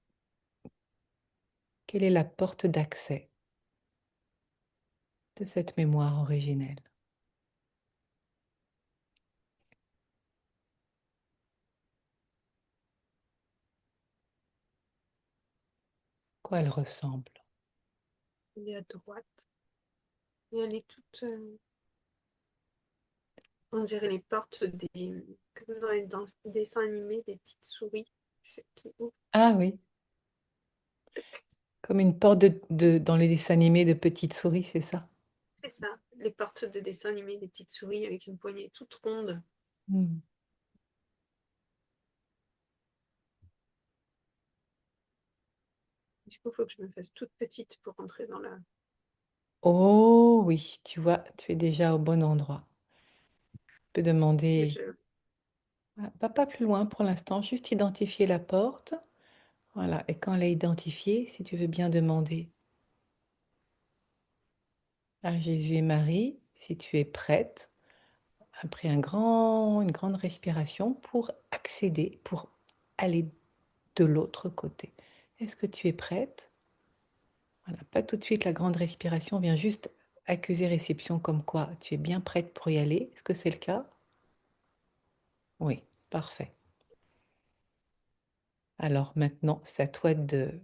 quelle est la porte d'accès de cette mémoire originelle. Quoi elle ressemble. Elle est à droite. Et elle est toute. On dirait les portes des. Comme dans les dessins animés, des petites souris. Tu sais, qui ouvrent. Ah oui, comme une porte dans les dessins animés de petites souris, c'est ça? C'est ça. Les portes de dessins animés, des petites souris avec une poignée toute ronde. Hmm. Du coup, il faut que je me fasse toute petite pour rentrer dans la. Oh oui, tu vois, tu es déjà au bon endroit. Tu peux Mais demander, je. va pas plus loin pour l'instant, juste identifier la porte. Voilà, et quand elle est identifiée, si tu veux bien demander à Jésus et Marie si tu es prête, après une grande respiration, pour accéder, pour aller de l'autre côté. Est-ce que tu es prête? Voilà, pas tout de suite la grande respiration, viens juste accuser réception comme quoi tu es bien prête pour y aller. Est-ce que c'est le cas? Oui, parfait. Alors maintenant, c'est à toi d'aller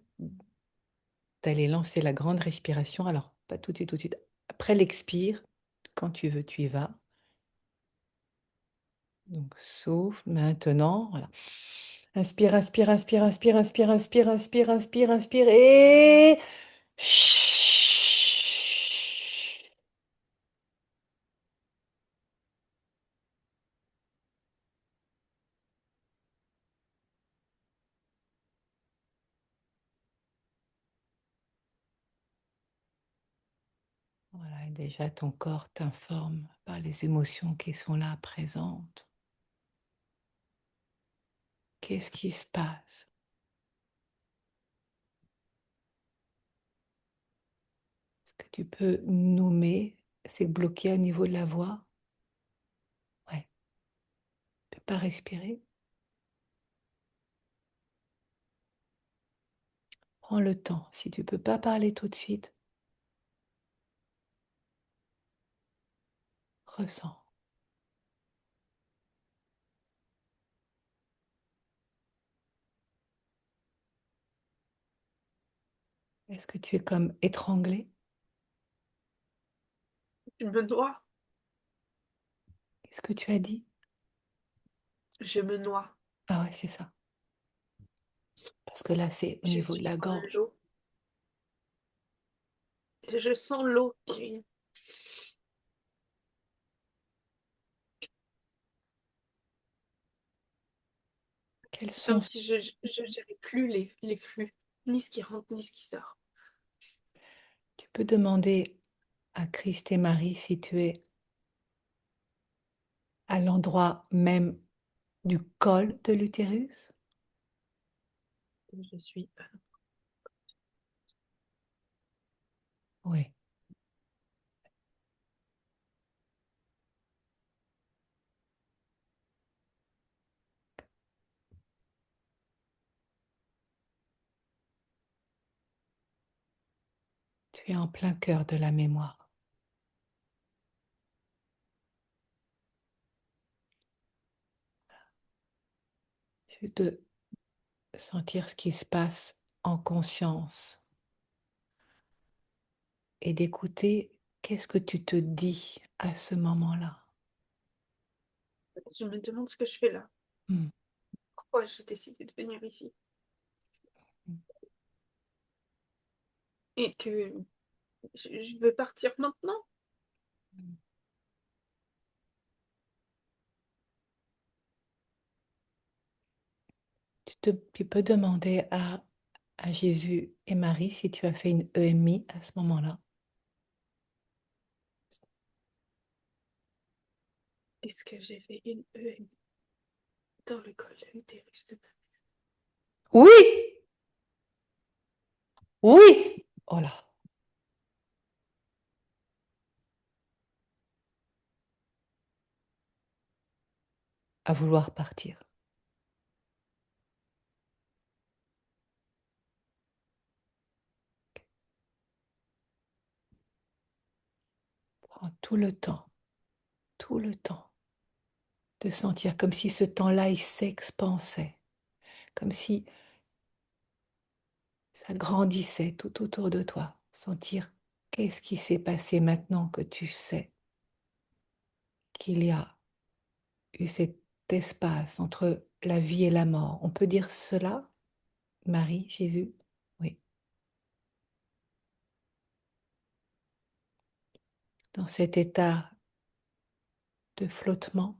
lancer la grande respiration. Alors, pas tout de suite, tout de suite. Après l'expire, quand tu veux, tu y vas. Donc, souffle maintenant. Voilà. Inspire, inspire, inspire, inspire, inspire, inspire, inspire, inspire, inspire et... Voilà, et déjà ton corps t'informe par les émotions qui sont là présentes. Qu'est-ce qui se passe? Est-ce que tu peux nommer? C'est bloqué au niveau de la voix? Ouais. Tu peux pas respirer? Prends le temps. Si tu peux pas parler tout de suite, ressens. Est-ce que tu es comme étranglé? Je me noie. Qu'est-ce que tu as dit? Je me noie. Ah ouais, c'est ça. Parce que là, c'est au Je niveau de suis la dans gorge. l'eau. Je sens l'eau qui. Quels Comme sont... si je ne gérais plus les flux. Ni ce qui rentre, ni ce qui sort. Tu peux demander à Christ et Marie si tu es à l'endroit même du col de l'utérus? Je suis. Oui. Tu es en plein cœur de la mémoire. Juste de sentir ce qui se passe en conscience. et d'écouter qu'est-ce que tu te dis à ce moment-là. Je me demande ce que je fais là. Hmm. Pourquoi j'ai décidé de venir ici? Et que je veux partir maintenant? Tu peux demander à Jésus et Marie si tu as fait une EMI à ce moment-là. Est-ce que j'ai fait une EM dans le col de l'utérus de Oui, oui. Oh là, à vouloir partir. Prends tout le temps de sentir comme si ce temps-là, il s'expansait, comme si ça grandissait tout autour de toi. Sentir qu'est-ce qui s'est passé maintenant que tu sais qu'il y a eu cet espace entre la vie et la mort. On peut dire cela, Marie, Jésus? Oui. Dans cet état de flottement,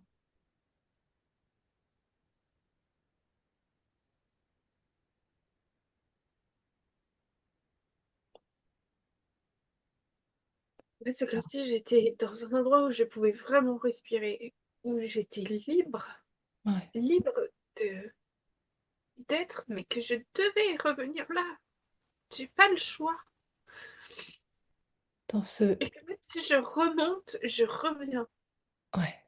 En fait, c'est comme si j'étais dans un endroit où je pouvais vraiment respirer, où j'étais libre, ouais, libre de d'être, mais que je devais revenir là. J'ai pas le choix. dans ce, Et que même si je remonte, je reviens. ouais.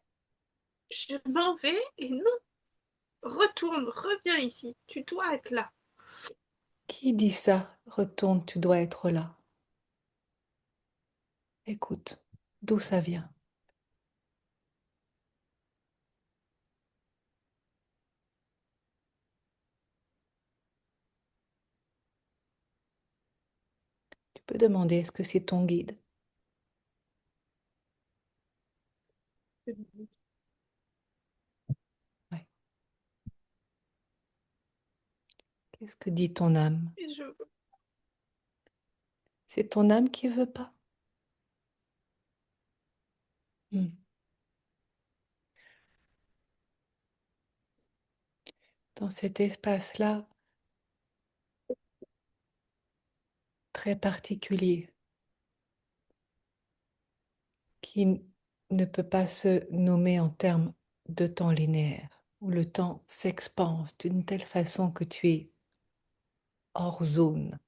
Je m'en vais et non, retourne, reviens ici. Tu dois être là. Qui dit ça? Retourne, tu dois être là. Écoute, d'où ça vient? Tu peux demander, est-ce que c'est ton guide? Ouais. Qu'est-ce que dit ton âme? Et je C'est ton âme qui veut pas. Hmm. Dans cet espace-là, très particulier, qui ne peut pas se nommer en termes de temps linéaire, où le temps s'expanse d'une telle façon que tu es hors zone.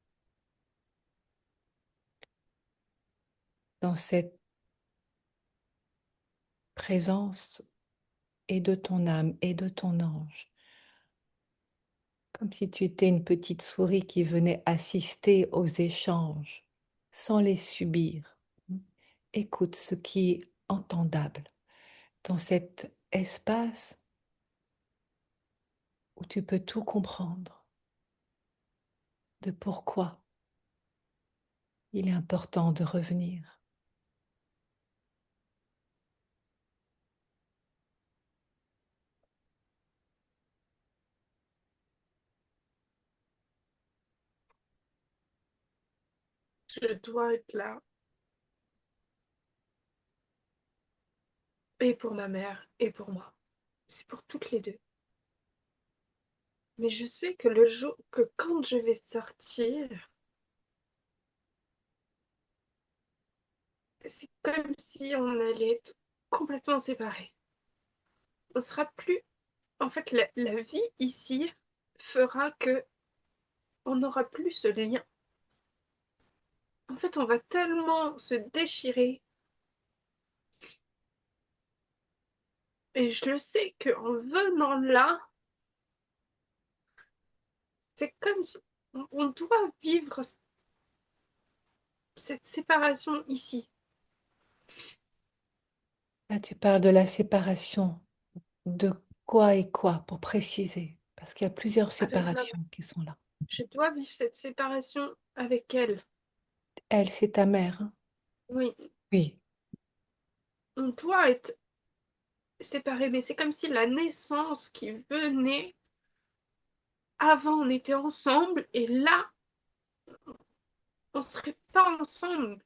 Dans cette présence et de ton âme et de ton ange, comme si tu étais une petite souris qui venait assister aux échanges sans les subir. Écoute ce qui est entendable dans cet espace où tu peux tout comprendre de pourquoi il est important de revenir. je dois être là. Et pour ma mère, et pour moi. C'est pour toutes les deux. Mais je sais que le jour, que quand je vais sortir, c'est comme si on allait être complètement séparés. On sera plus. En fait, la vie ici fera que on n'aura plus ce lien. En fait, on va tellement se déchirer. Et je le sais qu'en venant là, c'est comme si on doit vivre cette séparation ici. Là, tu parles de la séparation de quoi et quoi pour préciser, parce qu'il y a plusieurs Avec ma séparations qui sont là. Je dois vivre cette séparation avec elle. Elle, c'est ta mère, hein. Oui, Oui, on doit être séparés, mais c'est comme si la naissance qui venait, avant on était ensemble, et là, on serait pas ensemble.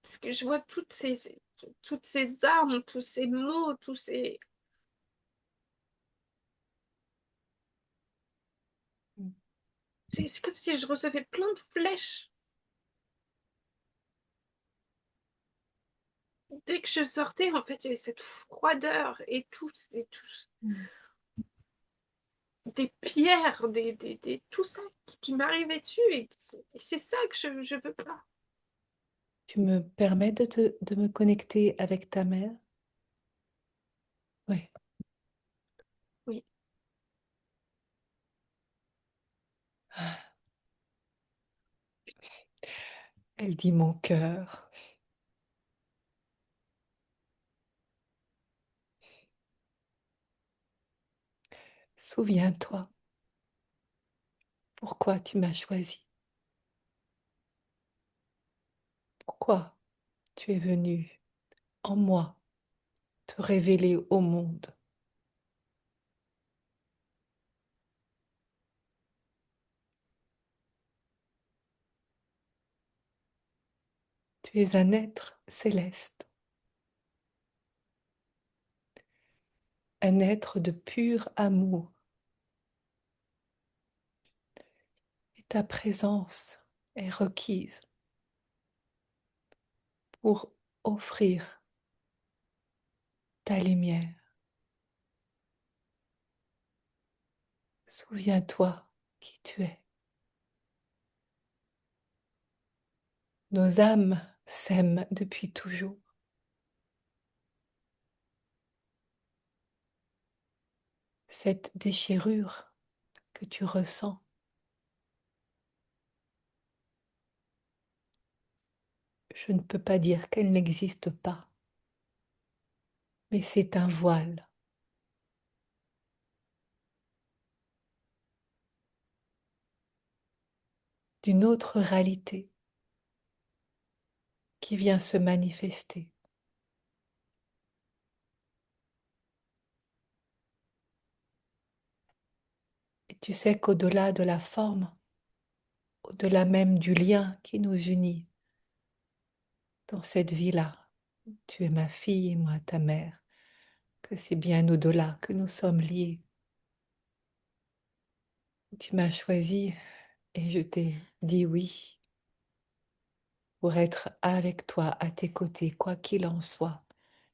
Parce que je vois toutes ces armes, tous ces mots, tous ces... C'est comme si je recevais plein de flèches. Dès que je sortais, en fait, il y avait cette froideur et tout des pierres, tout ça qui m'arrivait dessus. Et c'est ça que je veux pas. tu me permets de me connecter avec ta mère? Oui. Oui, Elle dit mon cœur. Souviens-toi, pourquoi tu m'as choisi? Pourquoi tu es venu en moi te révéler au monde? Tu es un être céleste, un être de pur amour. Et ta présence est requise pour offrir ta lumière. Souviens-toi qui tu es. Nos âmes s'aiment depuis toujours. Cette déchirure que tu ressens, je ne peux pas dire qu'elle n'existe pas, mais c'est un voile d'une autre réalité qui vient se manifester. Et tu sais qu'au-delà de la forme, au-delà même du lien qui nous unit dans cette vie-là, tu es ma fille et moi ta mère, que c'est bien au-delà que nous sommes liés. Tu m'as choisi et je t'ai dit oui pour être avec toi, à tes côtés, quoi qu'il en soit,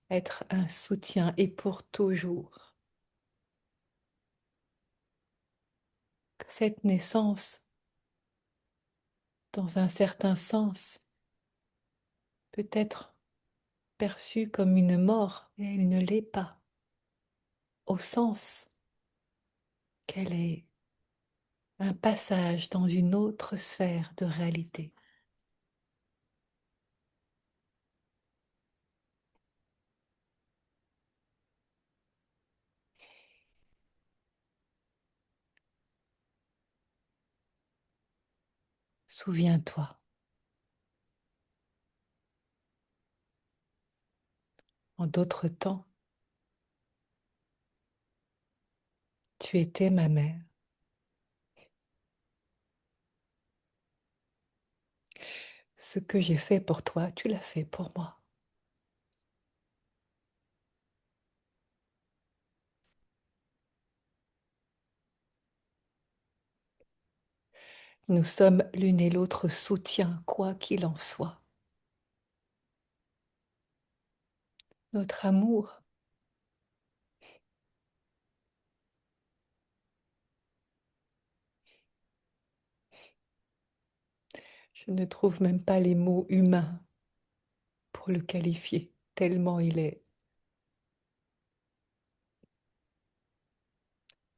être un soutien et pour toujours. Que cette naissance, dans un certain sens, peut être perçue comme une mort, et elle ne l'est pas, au sens qu'elle est un passage dans une autre sphère de réalité. Souviens-toi, en d'autres temps, tu étais ma mère. Ce que j'ai fait pour toi, tu l'as fait pour moi. Nous sommes l'une et l'autre soutien, quoi qu'il en soit. Notre amour, je ne trouve même pas les mots humains pour le qualifier, tellement il est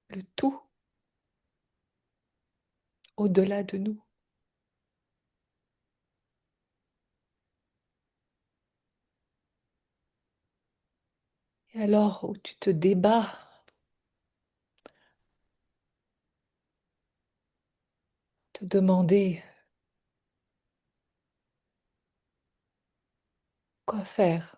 le tout au-delà de nous. Et alors où tu te débats, te demander Quoi faire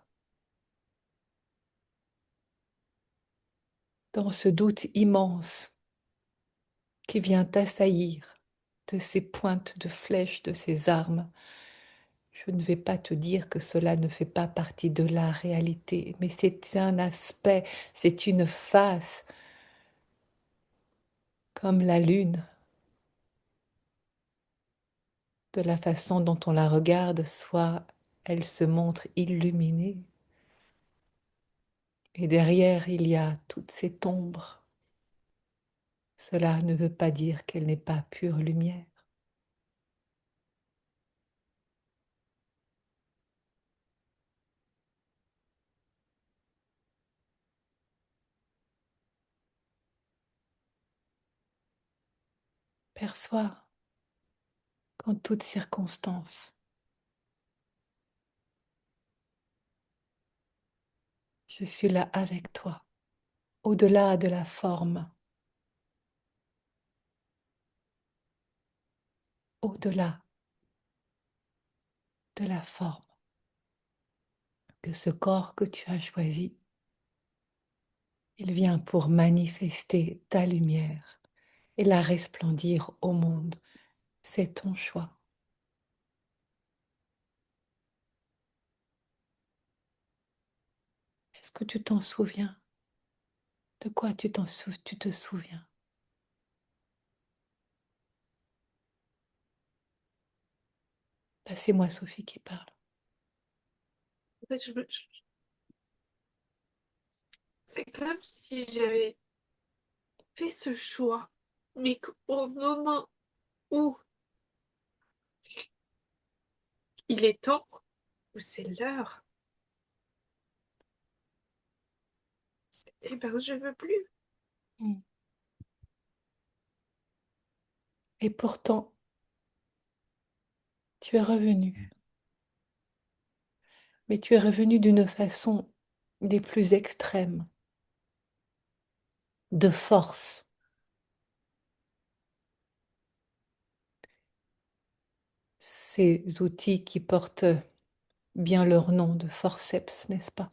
dans ce doute immense qui vient t'assaillir de ces pointes de flèches, de ces armes? Je ne vais pas te dire que cela ne fait pas partie de la réalité, mais c'est un aspect, c'est une face, comme la lune, de la façon dont on la regarde, soit elle se montre illuminée, et derrière il y a toute cette ombre. Cela ne veut pas dire qu'elle n'est pas pure lumière. Perçois qu'en toutes circonstances, je suis là avec toi, au-delà de la forme, au-delà de la forme, de ce corps que tu as choisi. Il vient pour manifester ta lumière et la resplendir au monde. C'est ton choix. Est-ce que tu t'en souviens? De quoi tu te souviens? Là, c'est moi, Sophie, qui parle. En fait, c'est comme si j'avais fait ce choix, mais qu'au moment où il est temps, où c'est l'heure, eh ben je veux plus. Mm. Et pourtant, tu es revenu. Mais tu es revenu d'une façon des plus extrêmes, de force. Ces outils qui portent bien leur nom de forceps, n'est-ce pas?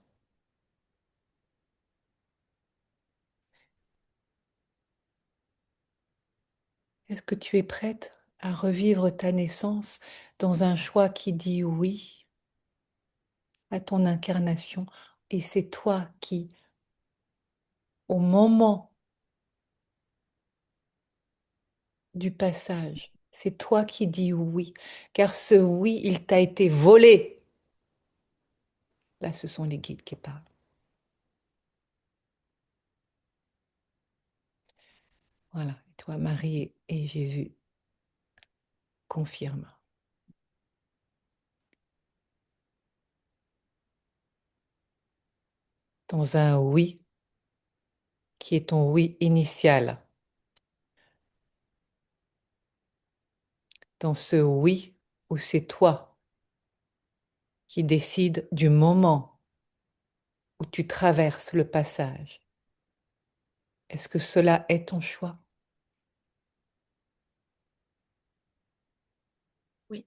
Est-ce que tu es prête à revivre ta naissance dans un choix qui dit oui à ton incarnation? Et c'est toi qui, au moment du passage, c'est toi qui dis oui, car ce oui, il t'a été volé. Là, ce sont les guides qui parlent. Voilà, et toi, Marie et Jésus confirment. Dans un oui qui est ton oui initial, dans ce oui où c'est toi qui décides du moment où tu traverses le passage. Est-ce que cela est ton choix? Oui.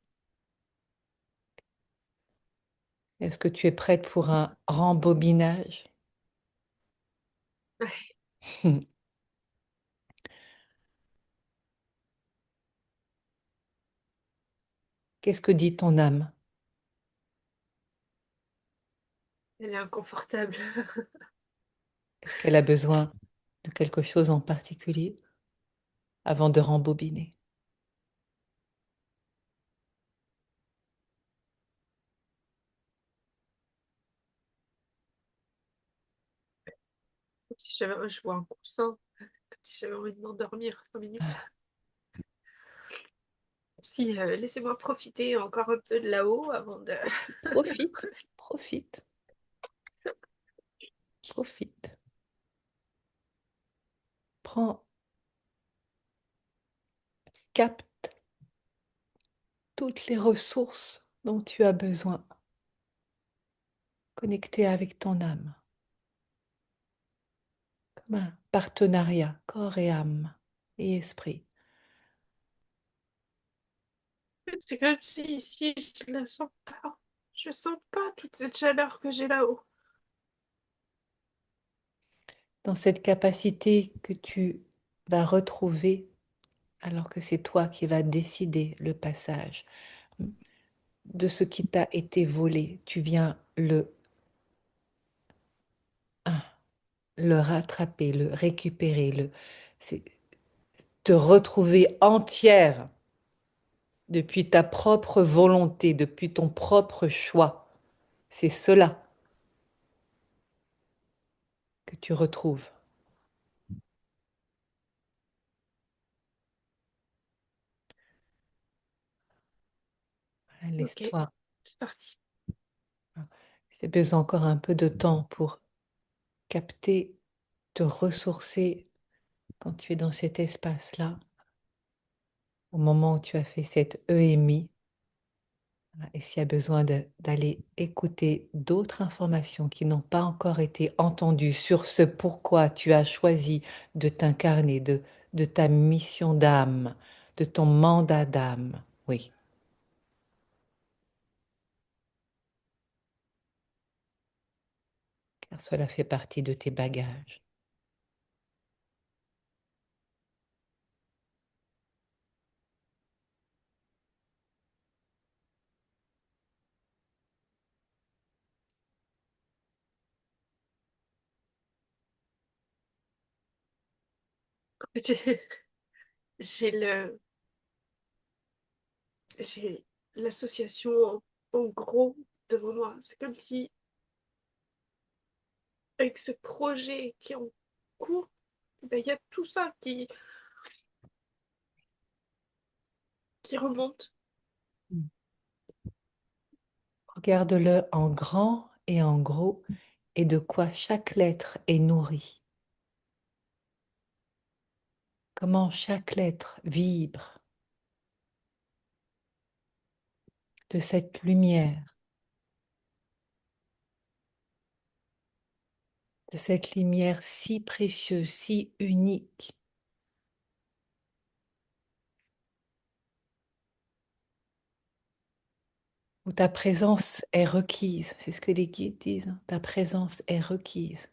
Est-ce que tu es prête pour un rembobinage? Ouais, Qu'est-ce que dit ton âme? elle est inconfortable. Est-ce qu'elle a besoin de quelque chose en particulier avant de rembobiner? Comme si j'avais, je vois un coussin, comme si j'avais envie de m'endormir 5 minutes. Ah, Si, laissez-moi profiter encore un peu de là-haut avant de, de profite, profite, profite. Prends, capte toutes les ressources dont tu as besoin, connectées avec ton âme, comme un partenariat, corps et âme et esprit. C'est comme si ici, je la sens pas. Je sens pas toute cette chaleur que j'ai là-haut. Dans cette capacité que tu vas retrouver alors que c'est toi qui vas décider le passage de ce qui t'a été volé, tu viens un, le rattraper, le récupérer, c'est te retrouver entière depuis ta propre volonté, depuis ton propre choix. C'est cela que tu retrouves. Ok, Laisse-toi. c'est parti. Si tu as besoin encore un peu de temps pour capter, te ressourcer quand tu es dans cet espace-là, au moment où tu as fait cette EMI, et s'il y a besoin d'aller écouter d'autres informations qui n'ont pas encore été entendues sur ce pourquoi tu as choisi de t'incarner, de ta mission d'âme, de ton mandat d'âme, oui, car cela fait partie de tes bagages. En fait, j'ai le, j'ai l'association en gros devant moi. C'est comme si, avec ce projet qui est en cours, ben, il y a tout ça qui remonte. Regarde-le en grand et en gros et de quoi chaque lettre est nourrie. Comment chaque lettre vibre de cette lumière, de cette lumière si précieuse, si unique, où ta présence est requise. C'est ce que les guides disent, hein. Ta présence est requise,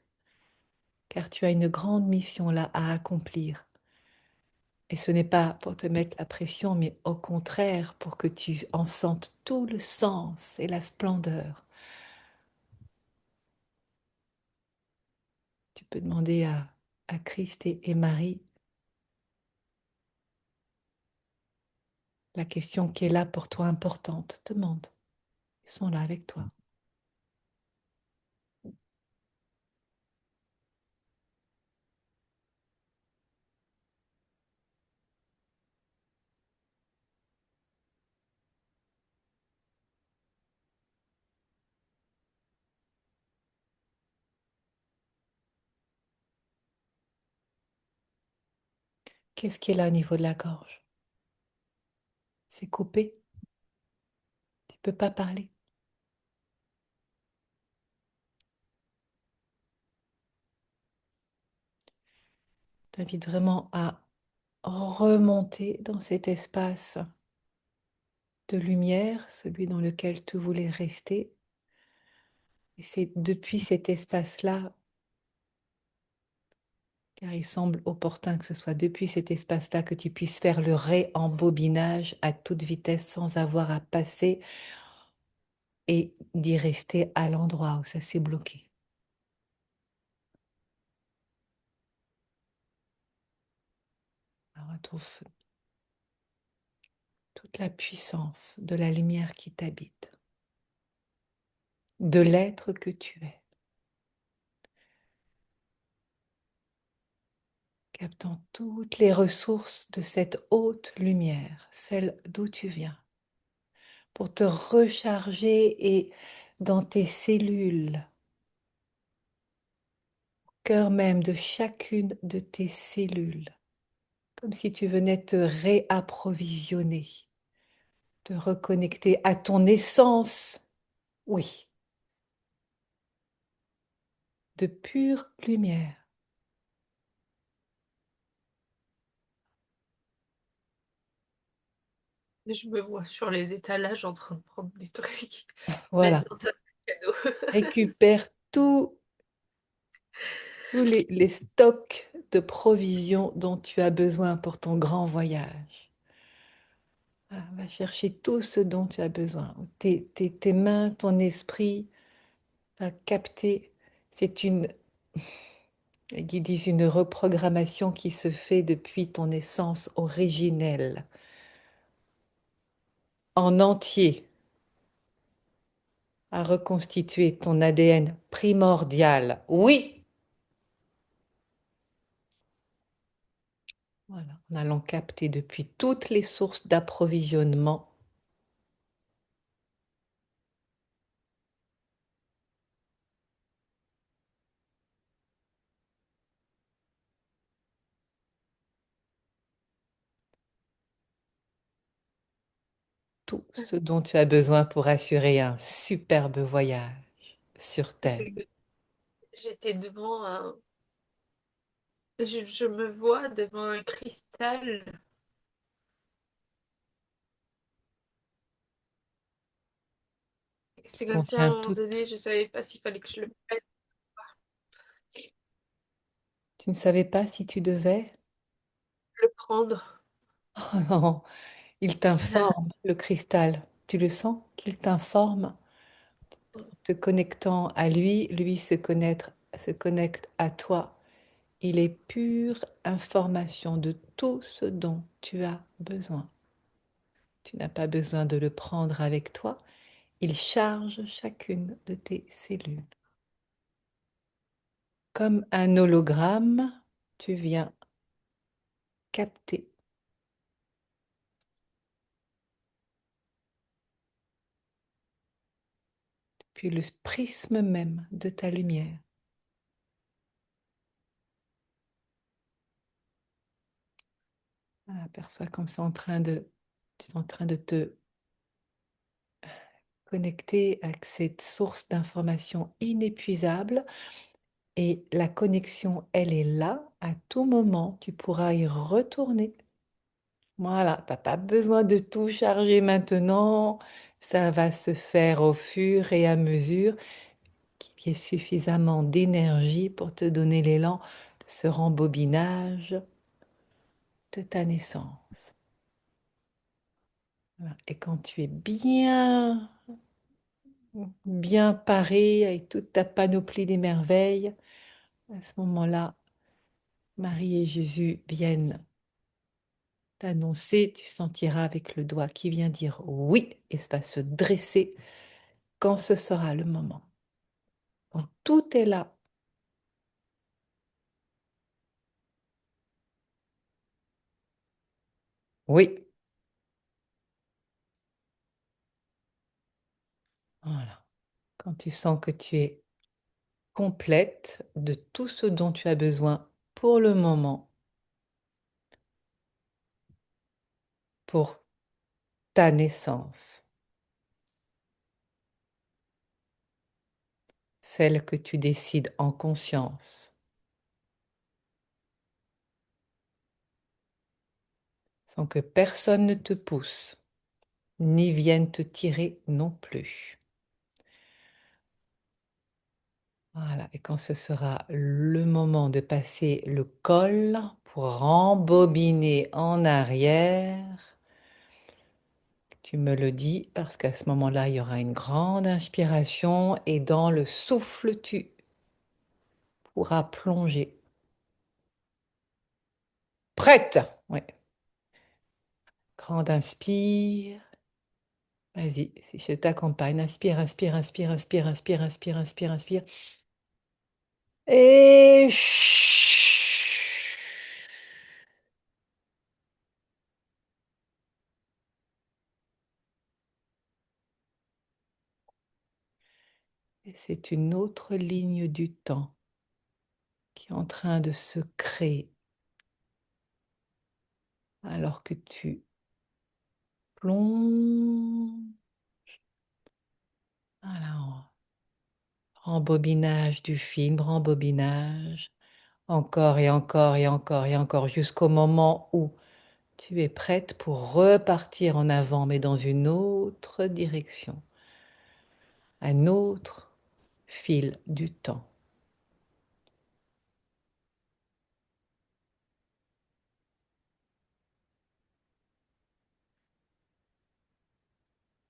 car tu as une grande mission là à accomplir. Et ce n'est pas pour te mettre la pression, mais au contraire pour que tu en sentes tout le sens et la splendeur. Tu peux demander à Christ et Marie la question qui est là pour toi importante. Demande. Ils sont là avec toi. Qu'est-ce qui est là au niveau de la gorge? C'est coupé. Tu ne peux pas parler. Je t'invite vraiment à remonter dans cet espace de lumière, celui dans lequel tu voulais rester. Et c'est depuis cet espace-là, car il semble opportun que ce soit depuis cet espace-là que tu puisses faire le réembobinage à toute vitesse sans avoir à passer et d'y rester à l'endroit où ça s'est bloqué. Alors, retrouve toute la puissance de la lumière qui t'habite, de l'être que tu es, captant toutes les ressources de cette haute lumière, celle d'où tu viens, pour te recharger et dans tes cellules, au cœur même de chacune de tes cellules, comme si tu venais te réapprovisionner, te reconnecter à ton essence, oui, de pure lumière. Je me vois sur les étalages en train de prendre des trucs, mettre Voilà. dans un sac à dos. Récupère tous les stocks de provisions dont tu as besoin pour ton grand voyage. Voilà, va chercher tout ce dont tu as besoin. Tes mains, ton esprit va capter. C'est ils disent une reprogrammation qui se fait depuis ton essence originelle, en entier, à reconstituer ton ADN primordial. Oui! Voilà, en allant capter depuis toutes les sources d'approvisionnement tout ce dont tu as besoin pour assurer un superbe voyage sur Terre. C'est que j'étais devant un je me vois devant un cristal. Qui C'est comme si à un contient moment tout. donné, je savais pas s'il fallait que je le mette. Tu ne savais pas si tu devais? Le prendre. Oh non, il t'informe, le cristal. Tu le sens qu'il t'informe, te connectant à lui, lui se connecte à toi. Il est pure information de tout ce dont tu as besoin. Tu n'as pas besoin de le prendre avec toi. Il charge chacune de tes cellules. Comme un hologramme, tu viens capter. Puis le prisme même de ta lumière. Voilà, aperçois comme c'est tu es en train de te connecter à cette source d'information inépuisable et la connexion, elle est là. À tout moment, tu pourras y retourner. Voilà, tu n'as pas besoin de tout charger maintenant. Ça va se faire au fur et à mesure qu'il y ait suffisamment d'énergie pour te donner l'élan de ce rembobinage de ta naissance. Voilà. Et quand tu es bien paré avec toute ta panoplie des merveilles, à ce moment-là, Marie et Jésus viennent t'annoncer, tu sentiras avec le doigt qui vient dire oui et ça va se dresser quand ce sera le moment. Quand tout est là. Oui, voilà. Quand tu sens que tu es complète de tout ce dont tu as besoin pour le moment, pour ta naissance, celle que tu décides en conscience, sans que personne ne te pousse, ni vienne te tirer non plus. Voilà, et quand ce sera le moment de passer le col pour rembobiner en arrière, tu me le dis parce qu'à ce moment-là, il y aura une grande inspiration et dans le souffle, tu pourras plonger. Prête? Oui. Grande inspire. Vas-y, si je t'accompagne. Inspire, inspire, inspire, inspire, inspire, inspire, inspire, inspire. Et Et c'est une autre ligne du temps qui est en train de se créer alors que tu plonges. Voilà, rembobinage du film, rembobinage, encore et encore et encore et encore, jusqu'au moment où Tu es prête pour repartir en avant, mais dans une autre direction, un autre fil du temps.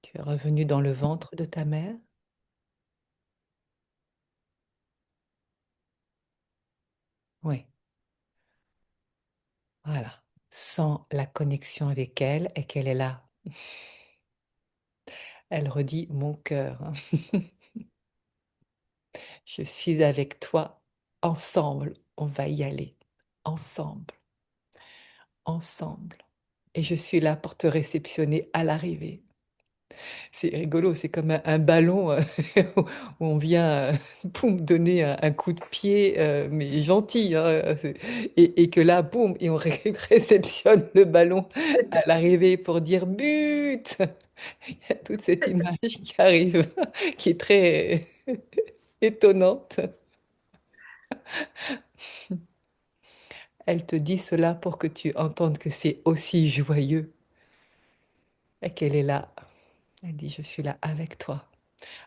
Tu es revenu dans le ventre de ta mère. Oui, voilà. Sens la connexion avec elle et qu'elle est là. Elle redit mon cœur, hein. Je suis avec toi. Ensemble, on va y aller. Ensemble, ensemble. Et je suis là pour te réceptionner à l'arrivée. C'est rigolo, c'est comme un ballon où on vient poum, donner un coup de pied, mais gentil, hein, et que là, boum, et on réceptionne le ballon à l'arrivée pour dire but. Il y a toute cette image qui arrive, qui est très étonnante. Elle te dit cela pour que tu entendes que c'est aussi joyeux et qu'elle est là. Elle dit, je suis là avec toi,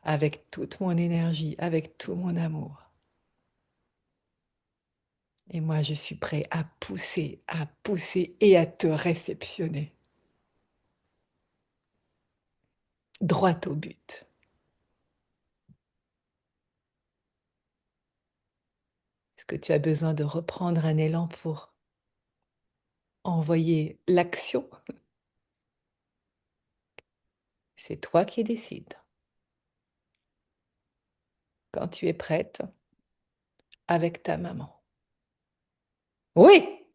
avec toute mon énergie, avec tout mon amour. Et moi, je suis prêt à pousser et à te réceptionner. Droit au but. Est-ce que tu as besoin de reprendre un élan pour envoyer l'action? C'est toi qui décides. Quand tu es prête, avec ta maman. Oui!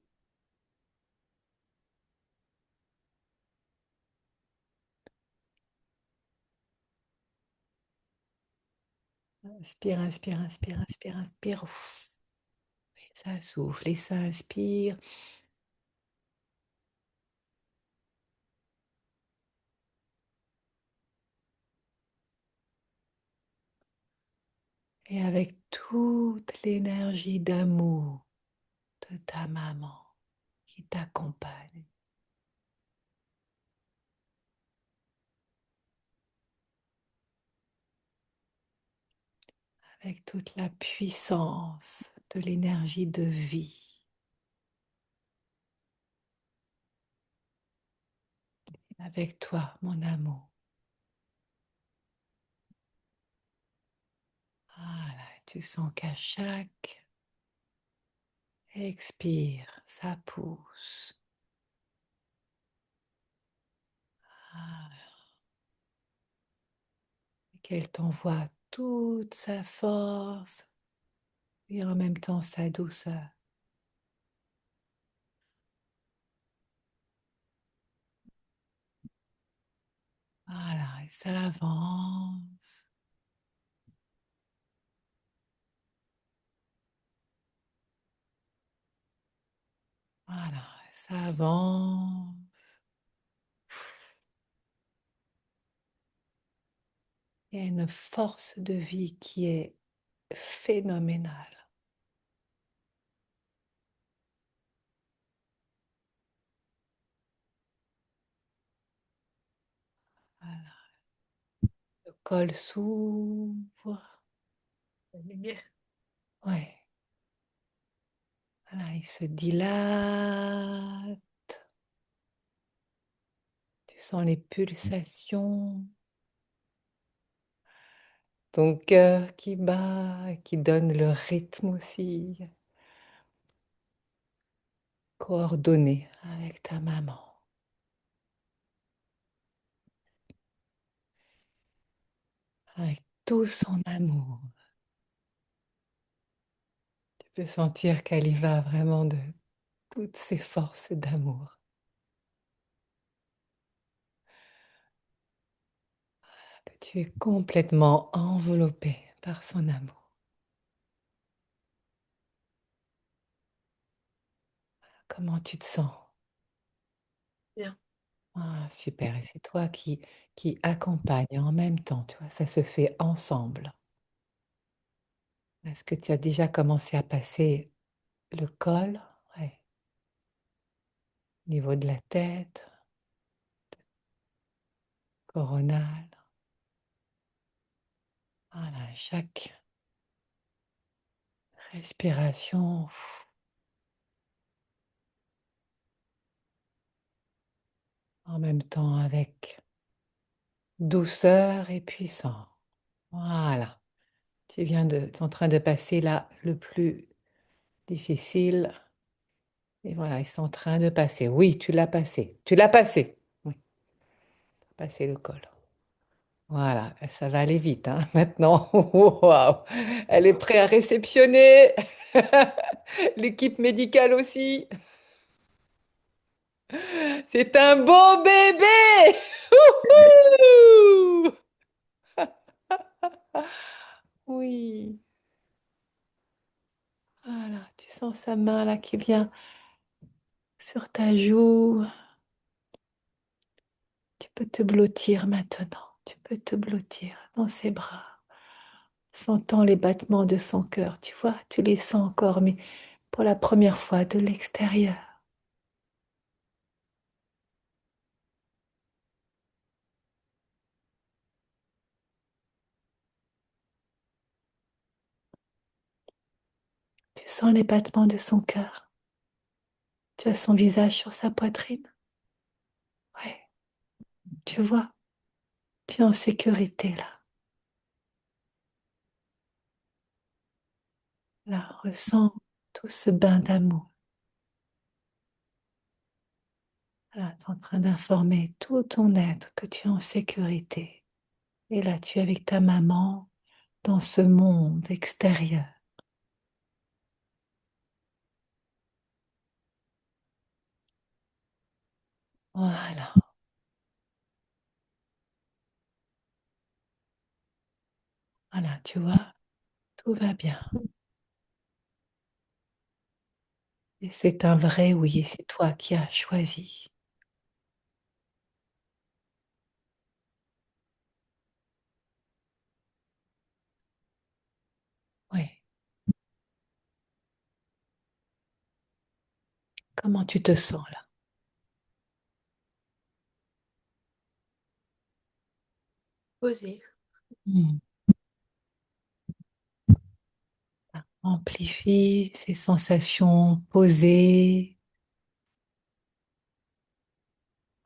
Inspire, inspire, inspire, inspire, inspire. Ouf. Et ça souffle et ça inspire. Et avec toute l'énergie d'amour de ta maman qui t'accompagne, avec toute la puissance de l'énergie de vie, avec toi, mon amour. Voilà, tu sens qu'à chaque expire, ça pousse. Voilà, qu'elle t'envoie toute sa force et en même temps sa douceur. Voilà, et ça avance. Voilà, ça avance. Il y a une force de vie qui est phénoménale. Voilà, le col s'ouvre. La lumière. Ouais, voilà, il se dilate. Tu sens les pulsations. Ton cœur qui bat, qui donne le rythme aussi, coordonné avec ta maman, avec tout son amour. Tu peux sentir qu'elle y va vraiment de toutes ses forces d'amour, que tu es complètement enveloppé par son amour. Comment tu te sens? Bien. Ah, super, et c'est toi qui accompagne en même temps, tu vois, ça se fait ensemble. Est-ce que tu as déjà commencé à passer le col? Ouais. niveau de la tête, coronale. Voilà, chaque respiration, en même temps avec douceur et puissance. Voilà. T'es en train de passer là le plus difficile. Et voilà, ils sont en train de passer. Oui, tu l'as passé. Tu l'as passé. Oui, t'as passé le col. Voilà, ça va aller vite, hein, maintenant. Waouh, elle est prête à réceptionner. L'équipe médicale aussi. C'est un beau bébé. Ouhou. Oui, voilà, tu sens sa main là qui vient sur ta joue. Tu peux te blottir maintenant. Tu peux te blottir dans ses bras, sentant les battements de son cœur. Tu vois, tu les sens encore, mais pour la première fois de l'extérieur. Tu sens les battements de son cœur. Tu as son visage sur sa poitrine. Ouais, tu vois, tu es en sécurité là. Là, ressens tout ce bain d'amour. Là, tu es en train d'informer tout ton être que tu es en sécurité. Et là, tu es avec ta maman dans ce monde extérieur. Voilà, voilà, tu vois, tout va bien. Et c'est un vrai oui, et c'est toi qui as choisi. Oui. Comment tu te sens là? Posé. Hmm. Amplifie ces sensations posées.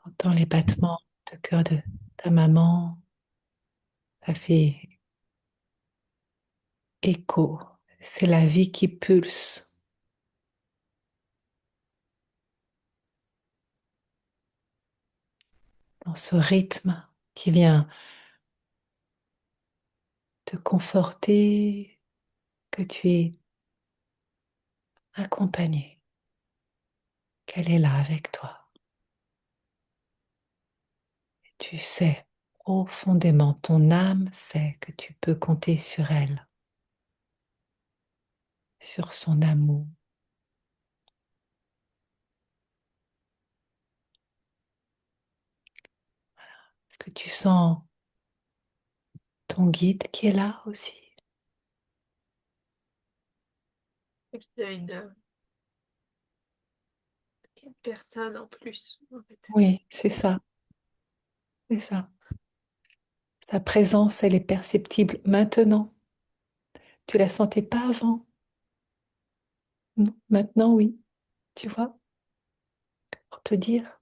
Entends les battements de cœur de ta maman. Ça fait écho. C'est la vie qui pulse dans ce rythme qui vient te conforter, que tu es accompagné, qu'elle est là avec toi. Tu sais profondément, ton âme sait que tu peux compter sur elle, sur son amour. Est-ce que tu sens ton guide qui est là aussi? C'est une personne en plus, en fait. Oui, c'est ça, c'est ça. Sa présence, elle est perceptible maintenant. Tu la sentais pas avant. Non, maintenant, oui. Tu vois, pour te dire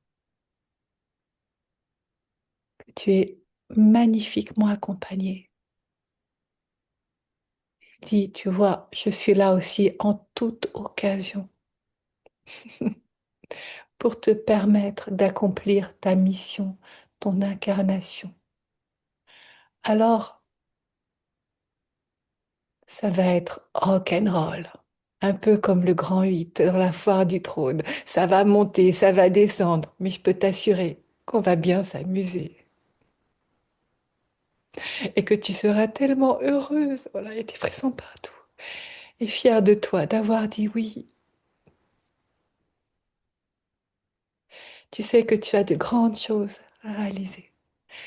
que tu es magnifiquement accompagné. Dis, tu vois, je suis là aussi en toute occasion pour te permettre d'accomplir ta mission, ton incarnation. Alors, ça va être rock'n'roll. Un peu comme le grand 8 dans la foire du trône. Ça va monter, ça va descendre, mais je peux t'assurer qu'on va bien s'amuser et que tu seras tellement heureuse. Voilà, il y a des frissons partout. Et fière de toi d'avoir dit oui. Tu sais que tu as de grandes choses à réaliser,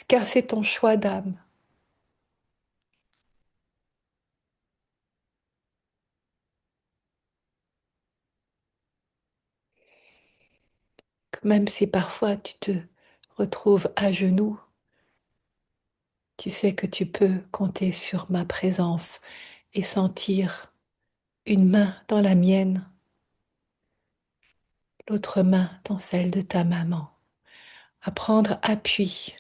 car c'est ton choix d'âme. Même si parfois tu te retrouves à genoux, tu sais que tu peux compter sur ma présence et sentir une main dans la mienne, l'autre main dans celle de ta maman, à prendre appui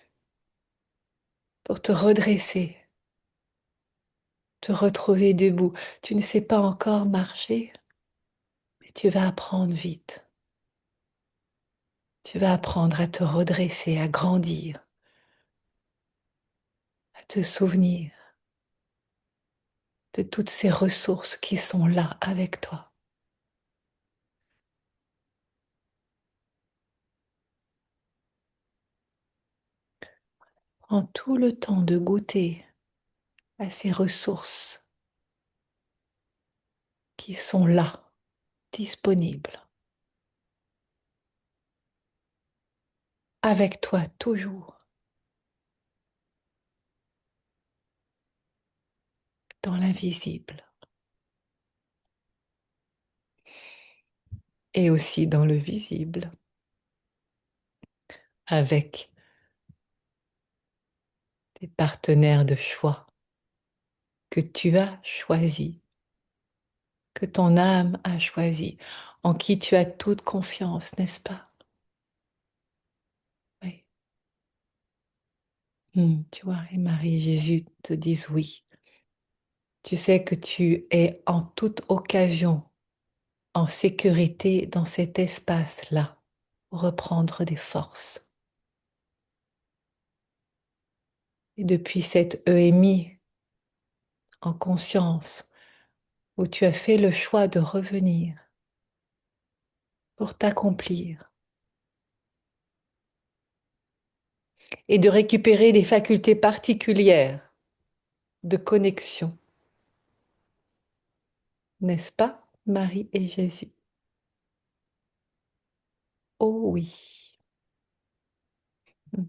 pour te redresser, te retrouver debout. Tu ne sais pas encore marcher, mais tu vas apprendre vite. Tu vas apprendre à te redresser, à grandir, à te souvenir de toutes ces ressources qui sont là avec toi. Prends tout le temps de goûter à ces ressources qui sont là, disponibles, avec toi toujours, dans l'invisible et aussi dans le visible, avec des partenaires de choix que tu as choisis, que ton âme a choisi, en qui tu as toute confiance, n'est-ce pas? Oui. Tu vois, et Marie et Jésus te disent oui. Tu sais que tu es en toute occasion en sécurité dans cet espace-là, pour reprendre des forces. Et depuis cette EMI en conscience, où tu as fait le choix de revenir pour t'accomplir et de récupérer des facultés particulières de connexion, n'est-ce pas, Marie et Jésus? Oh oui. Mm.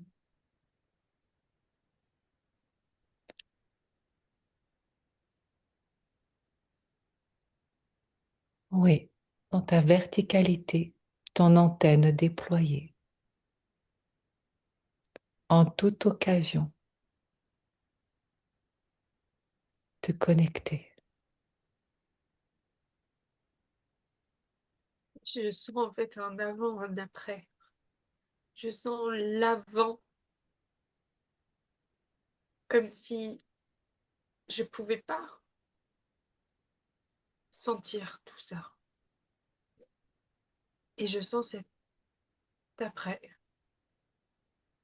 Oui, dans ta verticalité, ton antenne déployée, en toute occasion, te connecter. Je sens en fait un avant, un après. Je sens l'avant, comme si je pouvais pas sentir tout ça. Et je sens cet après.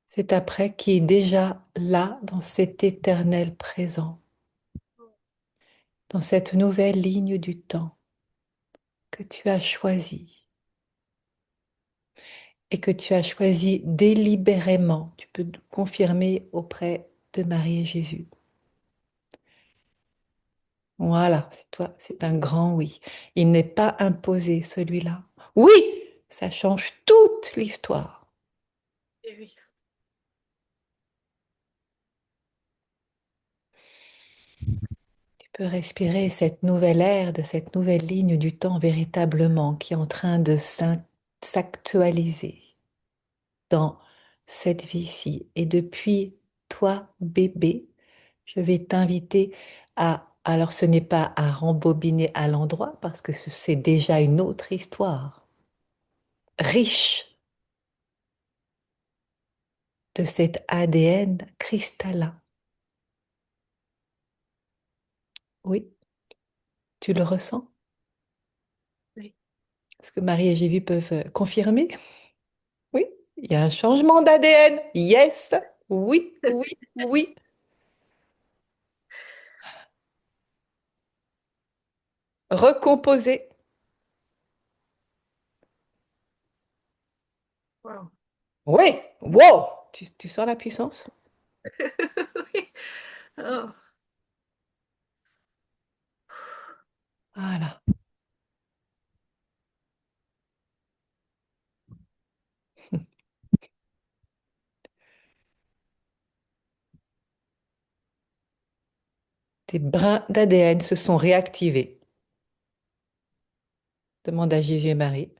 C'est après qui est déjà là dans cet éternel présent, dans cette nouvelle ligne du temps que tu as choisie et que tu as choisi délibérément. Tu peux confirmer auprès de Marie et Jésus. Voilà, c'est toi, c'est un grand oui. Il n'est pas imposé celui-là. Oui, ça change toute l'histoire. Et oui, Tu peux respirer cette nouvelle ère de cette nouvelle ligne du temps véritablement qui est en train de s'actualiser dans cette vie-ci. Et depuis toi, bébé, je vais t'inviter alors ce n'est pas à rembobiner à l'endroit parce que c'est déjà une autre histoire, riche de cet ADN cristallin. Oui, tu le ressens? oui. Est-ce que Marie et Jésus peuvent confirmer? Oui, il y a un changement d'ADN. Yes, oui, oui, oui. Recomposer. Wow. Oui, wow. Tu sens la puissance? Oui. Oh, Voilà. Tes brins d'ADN se sont réactivés. Demande à Jésus et Marie.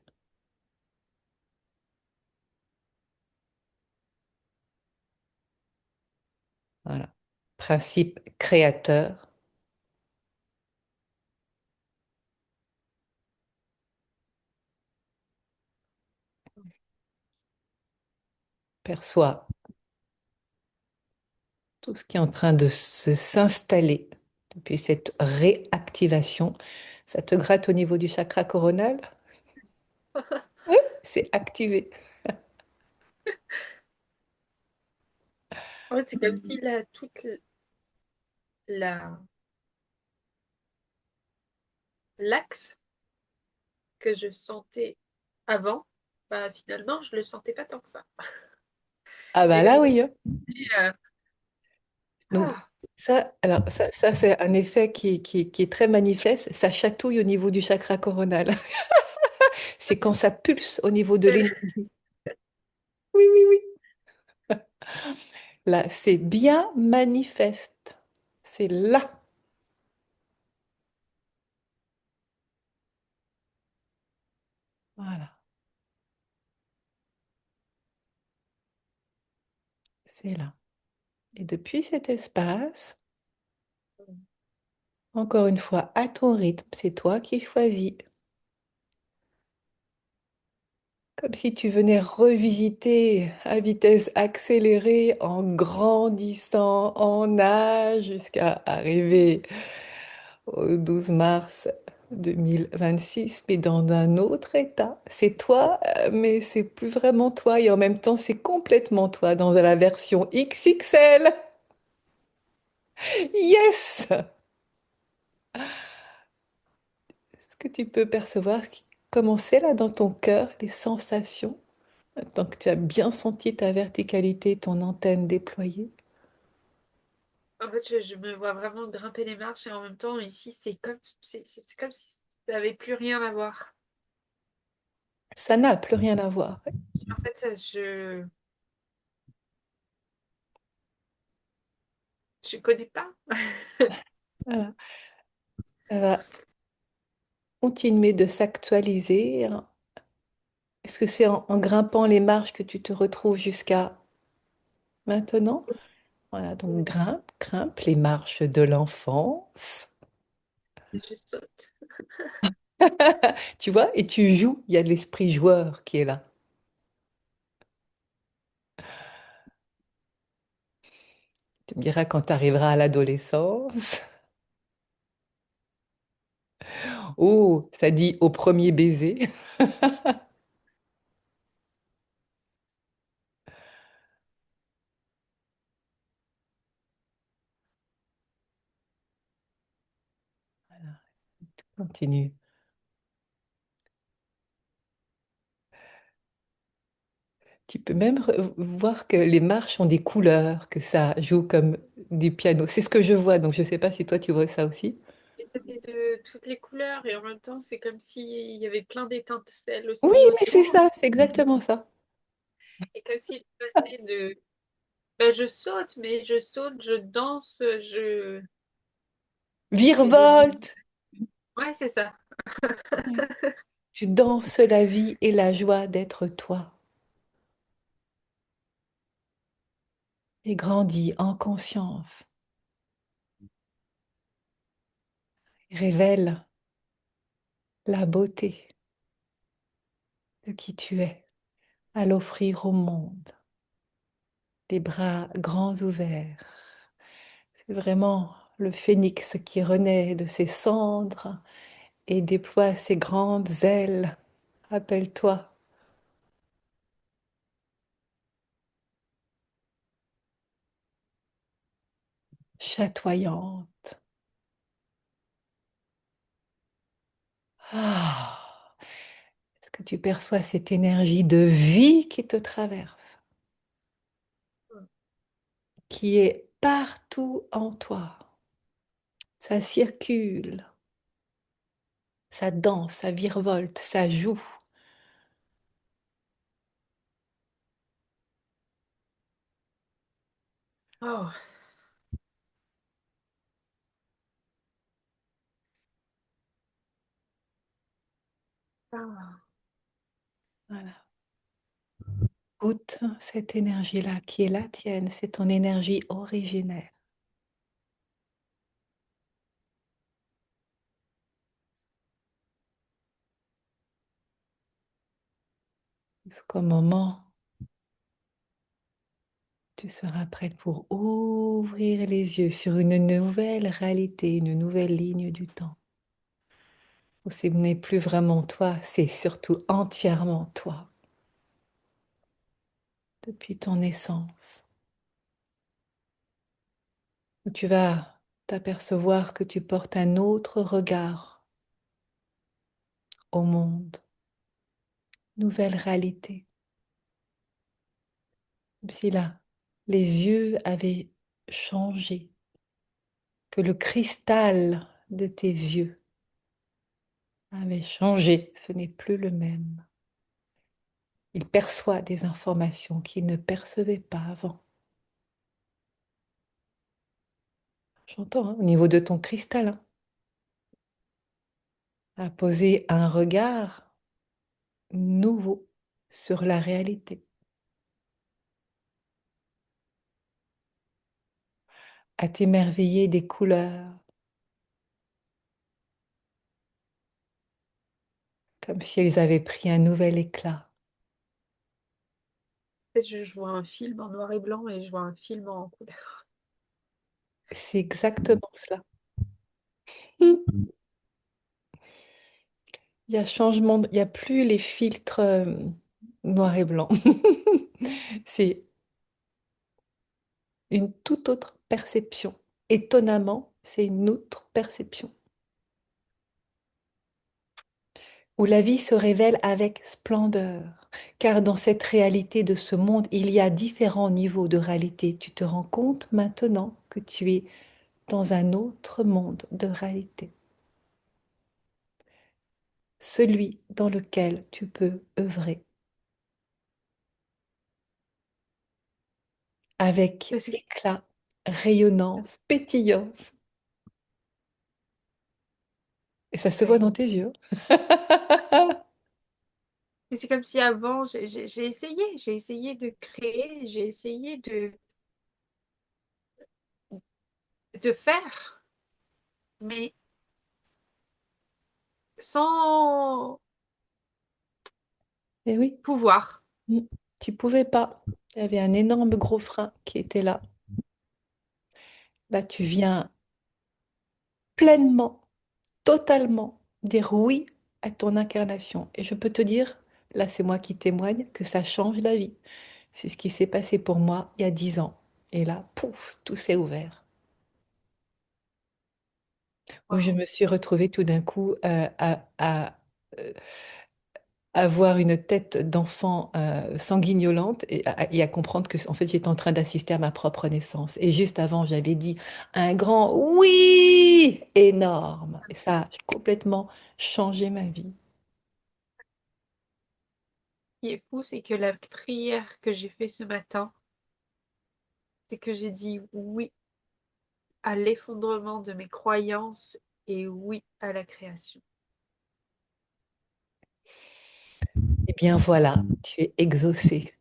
principe créateur, perçois tout ce qui est en train de s'installer depuis cette réactivation. Ça te gratte au niveau du chakra coronal? Oui, c'est activé. En fait, c'est comme si là, la, l'axe que je sentais avant, bah, finalement, je le sentais pas tant que ça. Ah bah Et comme là si, oui, hein. euh, Donc ah, ça c'est un effet qui est très manifeste. Ça chatouille au niveau du chakra coronal. C'est quand ça pulse au niveau de l'énergie. Oui, oui, oui. Là, c'est bien manifeste. C'est là. Voilà, c'est là. Et depuis cet espace, encore une fois, à ton rythme, c'est toi qui choisis. Comme si tu venais revisiter à vitesse accélérée en grandissant en âge jusqu'à arriver au 12 mars 2026, mais dans un autre état. C'est toi, mais c'est plus vraiment toi et en même temps c'est complètement toi dans la version XXL. Yes! Est-ce que tu peux percevoir comment c'est là dans ton cœur, les sensations, tant que tu as bien senti ta verticalité, ton antenne déployée? en fait, je me vois vraiment grimper les marches et en même temps, ici, c'est comme si ça n'avait plus rien à voir. Ça n'a plus rien à voir. En fait, je connais pas. Voilà. Ça va continuer de s'actualiser, hein. Est-ce que c'est en grimpant les marches que tu te retrouves jusqu'à maintenant? Voilà, donc grimpe, grimpe les marches de l'enfance. Je saute. Tu vois, et tu joues, il y a de l'esprit joueur qui est là. Tu me diras quand tu arriveras à l'adolescence. Oh, ça dit au premier baiser. Continue. Tu peux même voir que les marches ont des couleurs, que ça joue comme du piano. C'est ce que je vois, donc je ne sais pas si toi tu vois ça aussi. Et ça fait de toutes les couleurs et en même temps, c'est comme s'il y avait plein d'étincelles Oui, aussi mais c'est autour. ça, c'est exactement ça. Et comme si je passais de... Ben, je saute, mais je saute, je danse, c'est devenu... Virevolte! Ouais, c'est ça. Ouais. Tu danses la vie et la joie d'être toi. Et grandis en conscience. Révèle la beauté de qui tu es à l'offrir au monde. Les bras grands ouverts. C'est vraiment le phénix qui renaît de ses cendres et déploie ses grandes ailes. Rappelle-toi, chatoyante. Ah, est-ce que tu perçois cette énergie de vie qui te traverse, qui est partout en toi? Ça circule, ça danse, ça virevolte, ça joue. Oh, ah, Voilà. Goûte cette énergie-là qui est la tienne, c'est ton énergie originelle. Jusqu'au moment où tu seras prête pour ouvrir les yeux sur une nouvelle réalité, une nouvelle ligne du temps. Où ce n'est plus vraiment toi, c'est surtout entièrement toi, depuis ton naissance. Où tu vas t'apercevoir que tu portes un autre regard au monde, nouvelle réalité. Comme si là, les yeux avaient changé, que le cristal de tes yeux avait changé, ce n'est plus le même. Il perçoit des informations qu'il ne percevait pas avant. J'entends, hein, au niveau de ton cristal, hein, à poser un regard nouveau sur la réalité, à t'émerveiller des couleurs, comme si elles avaient pris un nouvel éclat. En fait, je vois un film en noir et blanc et je vois un film en couleur. C'est exactement cela. Il y a changement, il n'y a plus les filtres noir et blanc. C'est une toute autre perception. Étonnamment, c'est une autre perception. Où la vie se révèle avec splendeur. Car dans cette réalité de ce monde, il y a différents niveaux de réalité. Tu te rends compte maintenant que tu es dans un autre monde de réalité. Celui dans lequel tu peux œuvrer avec Mais éclat, rayonnance, pétillance. Et ça se voit ouais. dans tes yeux. Mais c'est comme si avant, j'ai essayé de créer, j'ai essayé de faire, mais sans Et oui, pouvoir. mm, tu pouvais pas. Il y avait un énorme gros frein qui était là. Là, tu viens pleinement, totalement dire oui à ton incarnation. Et je peux te dire, là, c'est moi qui témoigne, que ça change la vie. C'est ce qui s'est passé pour moi il y a 10 ans. Et là, pouf, tout s'est ouvert. Où je Waouh. me suis retrouvée tout d'un coup euh, avoir une tête d'enfant sanguignolante et à comprendre que en fait j'étais en train d'assister à ma propre naissance. Et juste avant, j'avais dit un grand oui énorme. Et ça a complètement changé ma vie. Ce qui est fou, c'est que la prière que j'ai fait ce matin, c'est que j'ai dit oui à l'effondrement de mes croyances et oui à la création. Eh bien voilà, tu es exaucé.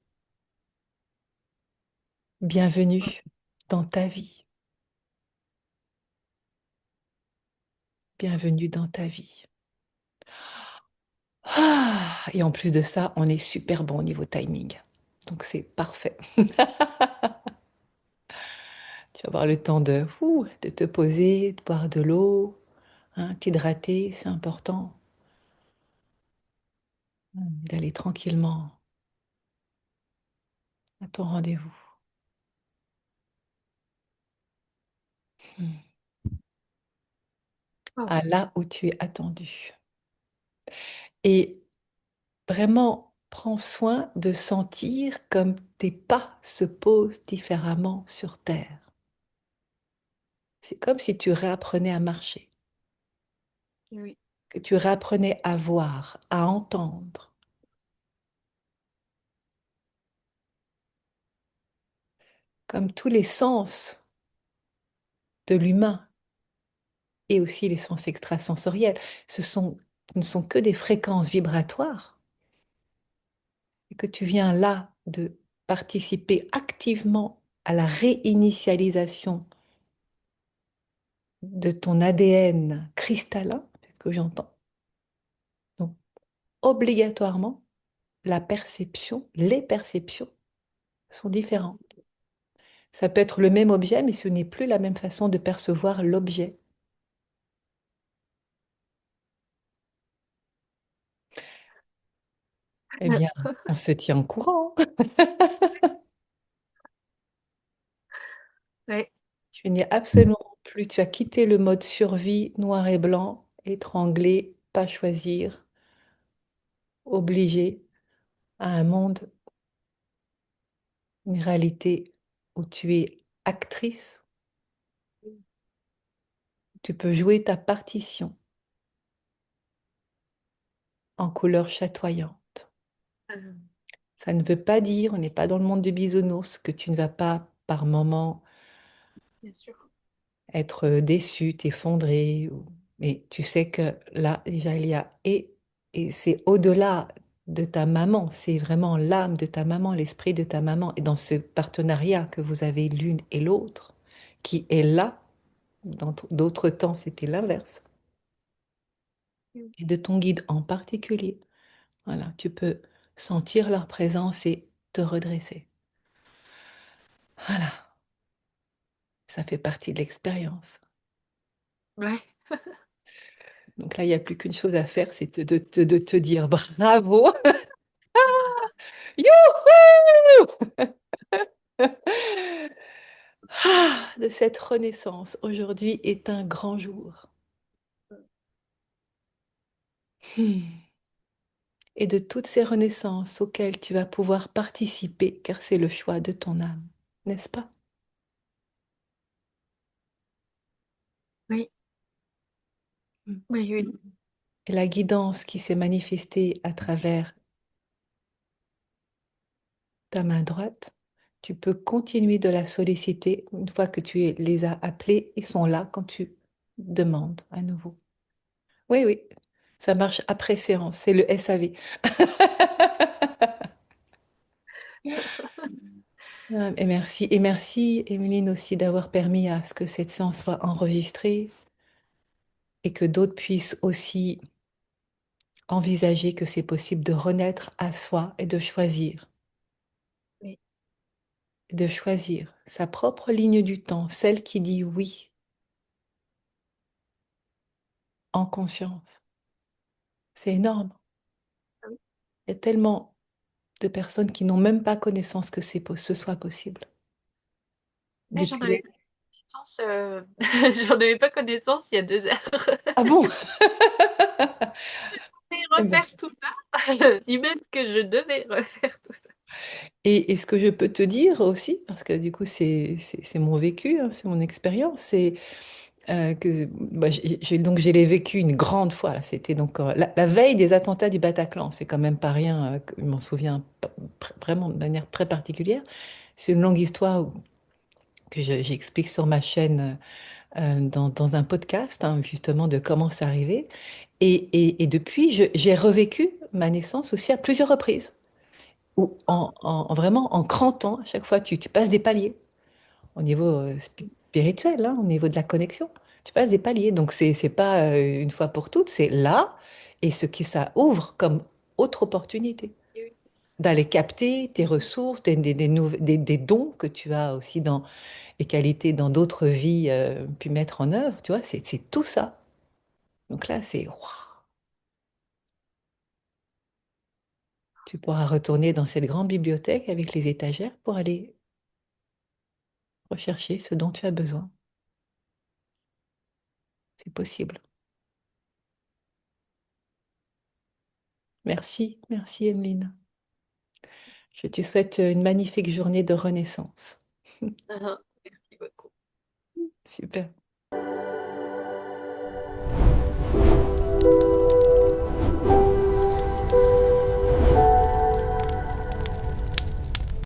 Bienvenue dans ta vie. Bienvenue dans ta vie. Ah, et en plus de ça, on est super bon au niveau timing. Donc c'est parfait. Tu vas avoir le temps de te poser, de boire de l'eau, hein, t'hydrater, c'est important. D'aller tranquillement à ton rendez-vous. Hmm. Ah À là où tu es attendu. Et vraiment, prends soin de sentir comme tes pas se posent différemment sur terre. C'est comme si tu réapprenais à marcher, oui, que tu réapprenais à voir, à entendre, comme tous les sens de l'humain et aussi les sens extrasensoriels. Ce ne sont que des fréquences vibratoires et que tu viens là de participer activement à la réinitialisation de ton ADN cristallin, c'est ce que j'entends. Donc, obligatoirement, la perception, les perceptions sont différentes. Ça peut être le même objet, mais ce n'est plus la même façon de percevoir l'objet. Eh bien, on se tient au courant. Ouais. Tu n'es absolument plus, tu as quitté le mode survie noir et blanc, étranglé, pas choisir, obligé à un monde, une réalité où tu es actrice, tu peux jouer ta partition en couleur chatoyante. Euh, Ça ne veut pas dire, on n'est pas dans le monde du bisounours, que tu ne vas pas par moments Bien sûr. être déçu, t'effondrer. Mais tu sais que là, déjà, il y a... Et c'est au-delà de ta maman, c'est vraiment l'âme de ta maman, l'esprit de ta maman. Et dans ce partenariat que vous avez l'une et l'autre, qui est là, dans d'autres temps, c'était l'inverse. Mm. Et de ton guide en particulier. Voilà, tu peux sentir leur présence et te redresser. Voilà, ça fait partie de l'expérience. Ouais. Donc là, il n'y a plus qu'une chose à faire, c'est de te dire bravo. Youhou! Ah, de cette renaissance. Aujourd'hui est un grand jour. Hmm. Et de toutes ces renaissances auxquelles tu vas pouvoir participer, car c'est le choix de ton âme, n'est-ce pas? Oui. Hmm. Oui, oui. Et la guidance qui s'est manifestée à travers ta main droite, tu peux continuer de la solliciter une fois que les as appelés, ils sont là quand tu demandes à nouveau. Oui, oui, ça marche après séance, c'est le SAV. Ah, et merci, Emeline, aussi d'avoir permis à ce que cette séance soit enregistrée et que d'autres puissent aussi envisager que c'est possible de renaître à soi et Oui. de choisir sa propre ligne du temps, celle qui dit oui en conscience. C'est énorme. Ah oui. Il y a tellement de personnes qui n'ont même pas connaissance que ce soit possible. Ouais, j'en Depuis... avais pas connaissance, j'en avais pas connaissance il y a 2 heures. Ah bon? Je vais Eh ben, refaire tout ça, ni même que je devais refaire tout ça. et ce que je peux te dire aussi, parce que du coup c'est mon vécu, hein, c'est mon expérience, c'est que bah, donc j'ai les vécu une grande fois. Là, c'était donc la veille des attentats du Bataclan. C'est quand même pas rien. Je m'en souviens vraiment de manière très particulière. C'est une longue histoire que j'explique sur ma chaîne dans un podcast, hein, justement de comment c'est arrivé. Et depuis, j'ai revécu ma naissance aussi à plusieurs reprises. Ou vraiment en crantant, à chaque fois tu passes des paliers au niveau spirituel, hein, au niveau de la connexion. Tu passes des paliers. Donc, c'est pas une fois pour toutes, c'est là. Et ce qui ça ouvre comme autre opportunité Et oui. d'aller capter tes ressources, des dons que tu as aussi dans les qualités dans d'autres vies, puis mettre en œuvre. Tu vois, c'est tout ça. Donc là, c'est waouh. Tu pourras retourner dans cette grande bibliothèque avec les étagères pour aller rechercher ce dont tu as besoin. C'est possible. Merci, merci Emeline. Je te souhaite une magnifique journée de renaissance. Merci beaucoup. Super.